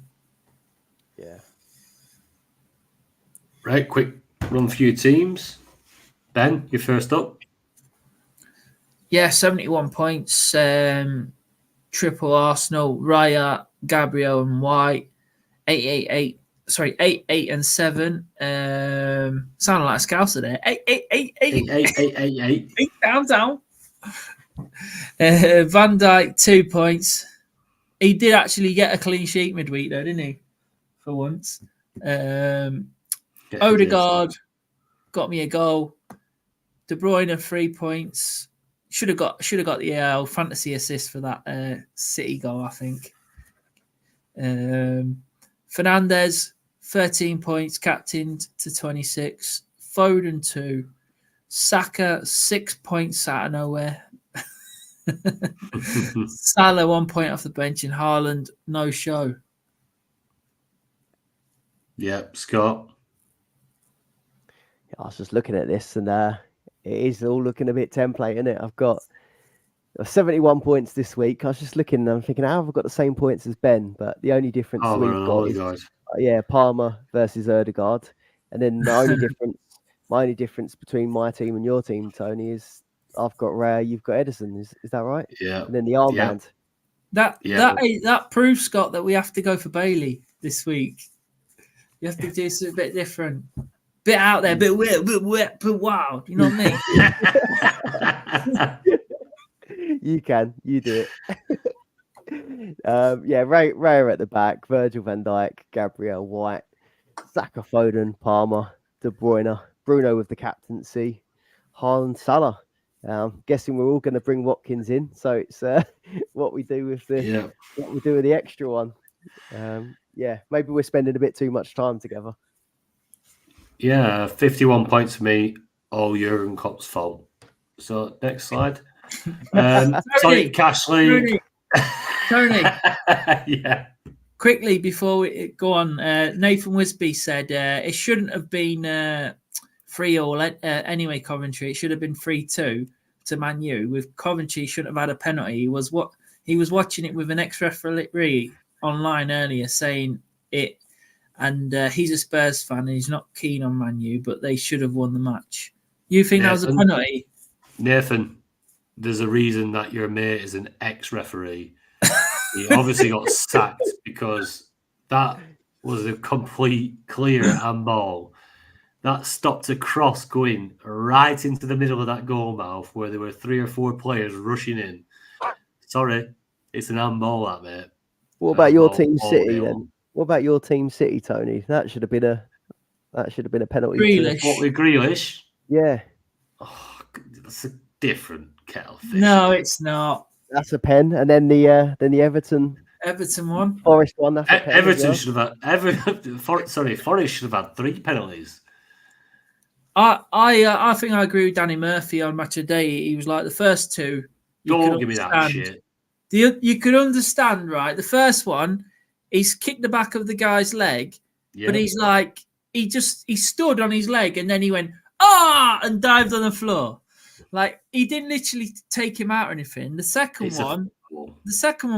Yeah. Right, quick run for your teams. Ben, you're first up. Yeah, 71 points. Triple Arsenal, Raya, Gabriel, and White. 8, 8, and 7. Sounded like a Scouser there. 8. Down. Van Dijk, 2 points. He did actually get a clean sheet midweek, though, didn't he? For once. Odegaard got me a goal. De Bruyne, 3 points. Should have got the fantasy assist for that City goal, I think. Fernandes, 13 points, captained to 26. Foden, 2. Saka, 6 points out of nowhere. Salah, 1 point off the bench, and Haaland, no show. Yep, Scott. I was just looking at this, and it is all looking a bit template, isn't it? I've got 71 points this week. I was just looking, and I'm thinking, how have I got the same points as Ben? But the only difference we've got is Palmer versus Odegaard, and then my only difference between my team and your team, Tony, is I've got Raya, you've got Edison. Is that right? Yeah. And then the armband. That proves, Scott, that we have to go for Bailey this week. You have to do something a bit different. Bit out there, bit weird, bit wild. You know what I mean? You do it. Raya at the back, Virgil van Dijk, Gabriel, White, Saka, Foden, Palmer, De Bruyne, Bruno with the captaincy, Haaland, Salah. Guessing we're all going to bring Watkins in, so it's what we do with the extra one. Maybe we're spending a bit too much time together. Yeah, 51 points for me, all Jurgen Klopp's fault. So next slide. Tonic Cash League. Tony. Yeah. Quickly before we go on, Nathan Wisby said it shouldn't have been 3-3 anyway. Coventry, it should have been 3-2 to Man U. With Coventry, shouldn't have had a penalty. He was watching it with an ex-referee online earlier, saying it. And he's a Spurs fan and he's not keen on Man U, but they should have won the match. You think that was a penalty? Nathan, there's a reason that your mate is an ex-referee. He obviously got sacked because that was a complete clear handball. That stopped a cross going right into the middle of that goal mouth where there were 3 or 4 players rushing in. Sorry, it's an handball, that, mate. What about your team, City, then? What about your team, City, Tony? That should have been a penalty. Grealish. What with Grealish? Yeah. Oh, that's a different kettle of fish. No, it's not. That's a pen, and then the Everton one, Forest one. That's a pen. Everton should have had. Forest should have had 3 penalties. I think I agree with Danny Murphy on Match of Day. He was like the first 2. Don't give me that shit. You could understand, right? The first one. He's kicked the back of the guy's leg, but he's like, he stood on his leg and then he went, and dived on the floor. Like, he didn't literally take him out or anything. The second one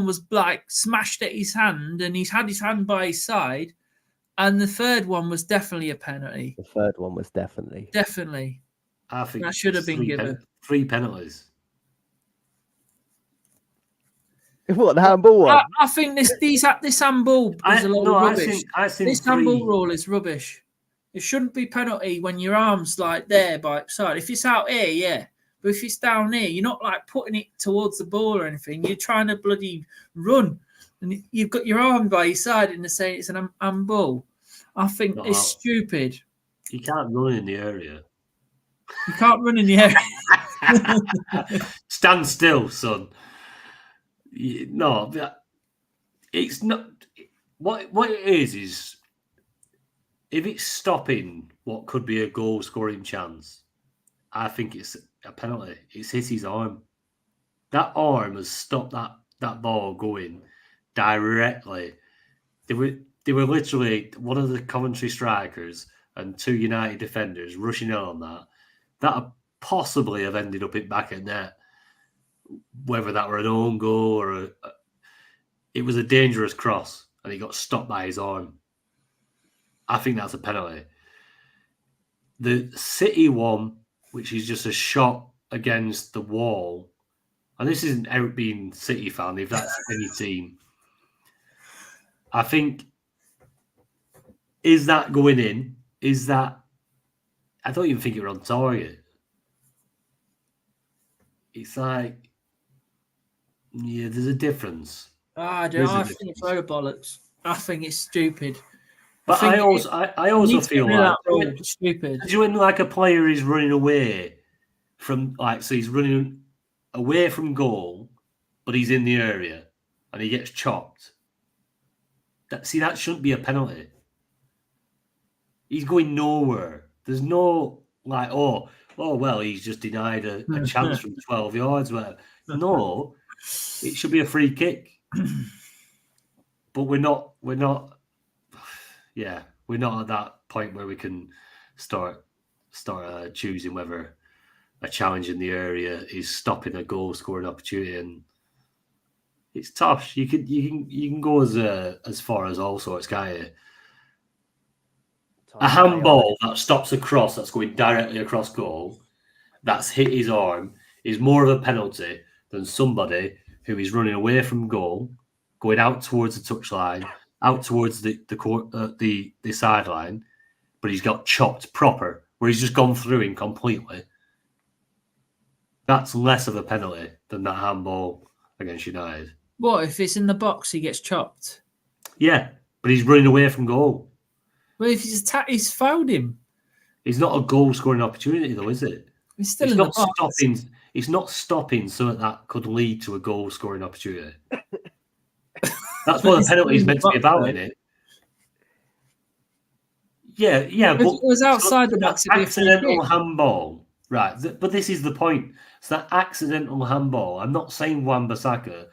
was like smashed at his hand and he's had his hand by his side. And the third one was definitely a penalty. The third one was definitely. I think that should have been given. 3 penalties. What, the handball one? I think this handball is a lot of rubbish. This handball rule is rubbish. It shouldn't be penalty when your arm's like there by side. If it's out here, yeah. But if it's down here, you're not like putting it towards the ball or anything. You're trying to bloody run. And you've got your arm by your side and they're saying it's an handball. I think it's stupid. You can't run in the area. You can't run in the area. Stand still, son. No, it's not. What it is if it's stopping what could be a goal scoring chance, I think it's a penalty. It's hit his arm. That arm has stopped that ball going directly. They were literally one of the Coventry strikers and 2 United defenders rushing on that. That possibly have ended up in back at net. Whether that were an own goal or it was a dangerous cross and he got stopped by his arm. I think that's a penalty. The City one, which is just a shot against the wall, and this isn't out being City fan, if that's any team. I think, is that going in? Is that, I don't even think it were on target. It's like, yeah, there's a difference. I don't know. I think it's load of bollocks. I think it's stupid. But I also feel like stupid. When like a player is running away from so he's running away from goal, but he's in the area and he gets chopped. That shouldn't be a penalty. He's going nowhere. There's no oh well, he's just denied a chance from 12 yards. No, it should be a free kick. But we're not. Yeah, we're not at that point where we can start choosing whether a challenge in the area is stopping a goal scoring opportunity, and it's tough. You can go as far as all sorts, can't you? A handball that stops a cross that's going directly across goal, that's hit his arm, is more of a penalty than somebody who is running away from goal, going out towards the touchline, out towards the sideline, but he's got chopped proper, where he's just gone through him completely. That's less of a penalty than that handball against United. What if it's in the box? He gets chopped. Yeah, but he's running away from goal. Well, if he's fouled him. It's not a goal scoring opportunity, though, is it? It's still in the box. It's not stopping so that could lead to a goal scoring opportunity. That's what the penalty is meant to be about, isn't it? Yeah. If it was outside the box, it'd be accidental handball, right? But this is the point. It's that accidental handball. I'm not saying Wan-Bissaka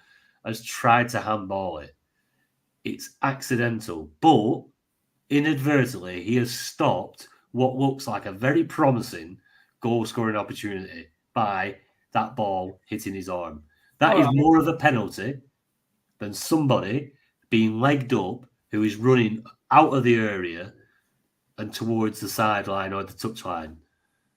has tried to handball it. It's accidental, but inadvertently he has stopped what looks like a very promising goal scoring opportunity by that ball hitting his arm. That is more of a penalty than somebody being legged up who is running out of the area and towards the sideline or the touchline.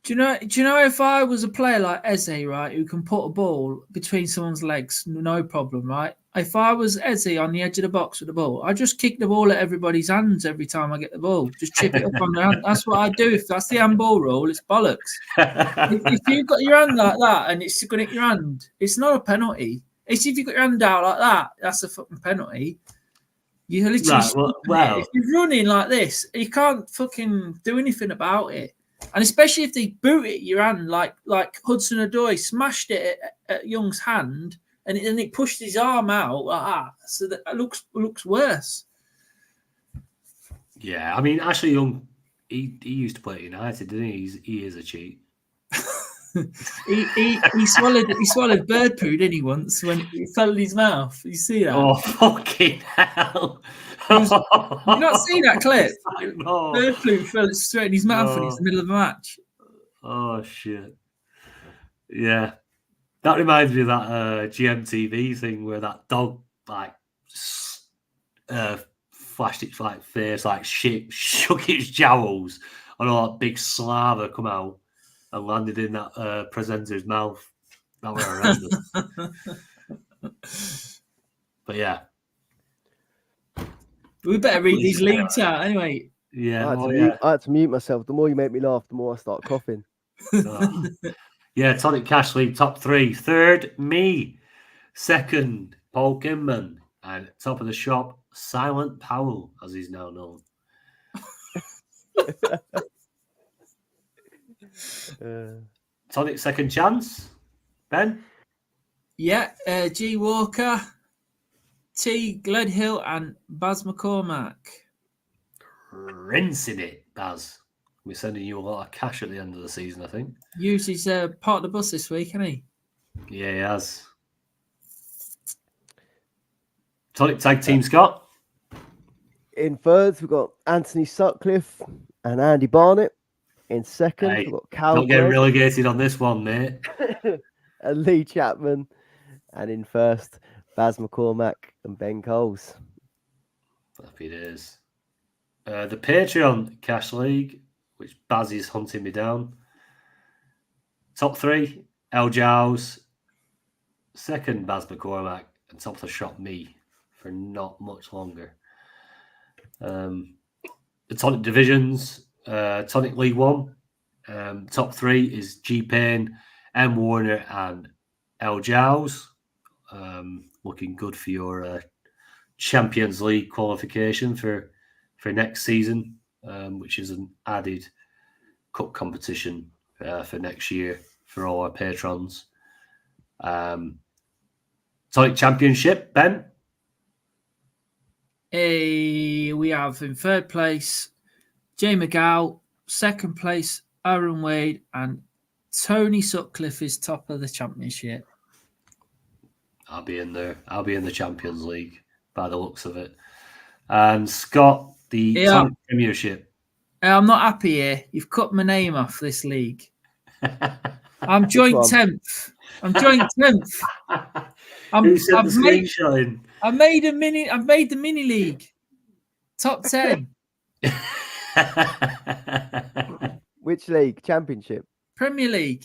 Do you know if I was a player like Eze, right, who can put a ball between someone's legs, no problem, right? If I was Eze on the edge of the box with the ball, I just kick the ball at everybody's hands every time I get the ball. Just chip it up on their hand. That's what I do. If that's the handball rule, it's bollocks. if you've got your hand like that and it's going at your hand, it's not a penalty. It's if you've got your hand out like that, that's a fucking penalty. You literally if you're running like this, you can't fucking do anything about it. And especially if they boot it your hand, like Hudson-Odoi smashed it at Young's hand, and it pushed his arm out like that. So that it looks worse. Yeah, I mean, Ashley Young, he used to play at United, didn't he? He is a cheat. he swallowed bird poo, didn't he, once when it fell in his mouth? You see that? Oh, fucking hell. You not seen that clip? No. Bird poo fell straight in his mouth and he's in the middle of a match. Oh, shit. Yeah. That reminds me of that GMTV thing where that dog flashed its face shit, shook its jowls, and all that big slaver come out and landed in that presenter's mouth. That was horrendous. But yeah. We better read these leagues out anyway. Yeah. I had to mute myself. The more you make me laugh, the more I start coughing. Yeah, Tonic Cash League top 3. Third, me. Second, Paul Kinman. And top of the shop, Silent Powell, as he's now known. Tonic second chance. Ben? Yeah, G Walker, T Gledhill, and Baz McCormack. Rinsing it, Baz. We're sending you a lot of cash at the end of the season, I think. Usually he's part of the bus this week, hasn't he? Yeah, he has. Tonic tag team, Scott. In thirds, we've got Anthony Sutcliffe and Andy Barnett. In second, Hey, we've got Cal don't get Gregg relegated on this one, mate. and Lee Chapman. And in first, Baz McCormack and Ben Coles. Happy days. The Patreon Cash League, which Baz is hunting me down. Top 3, El Jows. Second, Baz McCormack. And top of the shop, me, for not much longer. The Tonic divisions, Tonic League 1. Top 3 is G Payne, M Warner, and El Jows. Looking good for your Champions League qualification for next season, which is an added cup competition for next year for all our patrons. Tonic Championship, Ben? We have in third place Jay McGow, second place Aaron Wade, and Tony Sutcliffe is top of the championship. I'll be in there. I'll be in the Champions League by the looks of it. And Scott, the Tonic Premiership. I'm not happy here. You've cut my name off this league. I'm joint 10th. I'm joint 10th. I've made the mini league. Top 10. Which league? Championship? Premier League.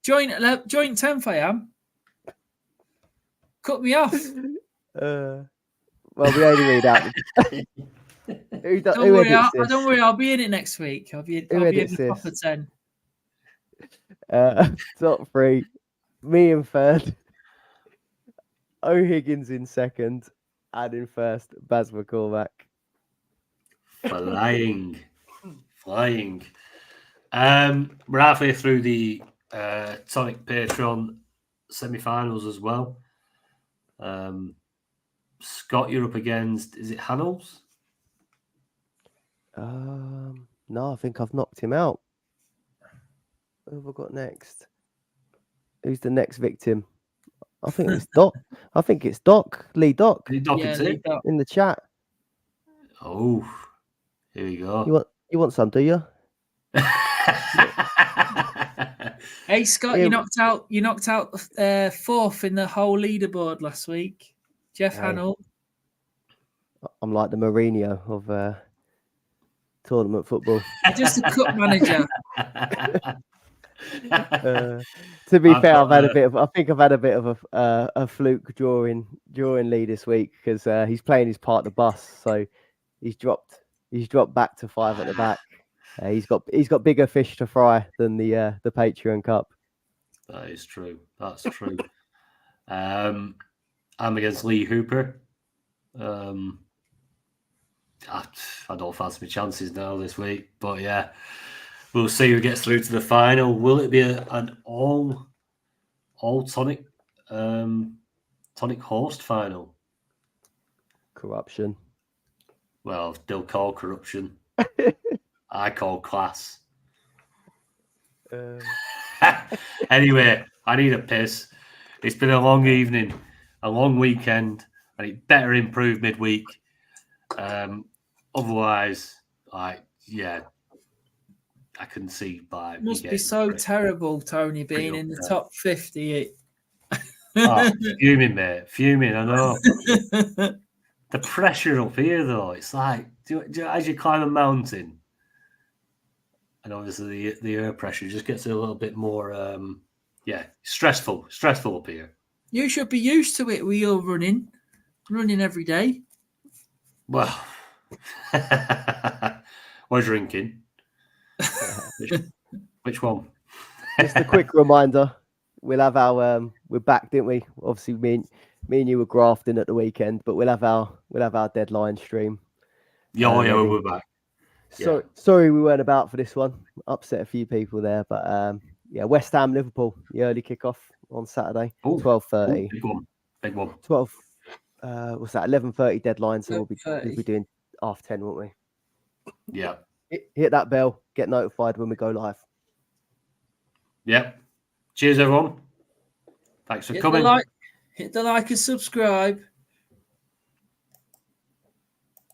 Joint 10th I am. Cut me off. Well, we only read out. Don't worry, I'll be in it next week. I'll be in the proper 10. Top 3, me in third, O'Higgins in second, and in first, Baz McCormack. Flying. We're halfway through the Tonic Patreon semi-finals as well. Scott, you're up against, is it Hannels? No, I think I've knocked him out. Who have I got next? Who's the next victim? I think it's Doc. I think it's Doc. Lee Doc. Lee Doc in the chat. Oh, here we go. You want some, do you? Hey Scott, you knocked out fourth in the whole leaderboard last week. Jeff Hannell. I'm like the Mourinho of tournament football. Just a cup manager. To be fair, I think I've had a bit of a fluke drawing lead this week because he's playing his part the bus, so he's dropped back to 5 at the back. He's got bigger fish to fry than the Patreon Cup. That is true. That's true. I'm against Lee Hooper. I don't fancy my chances now this week, but yeah, we'll see who gets through to the final. Will it be an all Tonic host final? Corruption. Well, they'll call corruption. I call class. Anyway, I need a piss. It's been a long evening, a long weekend, and it better improve midweek. Otherwise, I can see by. It must be so terrible, Tony, being in the top 50. Fuming, mate. Fuming, I know. The pressure up here, though, it's like, as you climb a mountain, and obviously the air pressure just gets a little bit more, stressful up here. You should be used to it with your running every day. Well, or drinking. Which one? Just a quick reminder: we'll have our we're back, didn't we? Obviously, me and you were grafting at the weekend, but we'll have our deadline stream. Yeah, we're back. So sorry we weren't about for this one. Upset a few people there, but yeah, West Ham Liverpool, the early kickoff on Saturday, 12:30. Big one. 12. What's that? 11:30 deadline. So we'll be doing 10:30, won't we? Yeah. Hit that bell. Get notified when we go live. Yeah. Cheers, everyone. Thanks for coming. Hit the like and subscribe.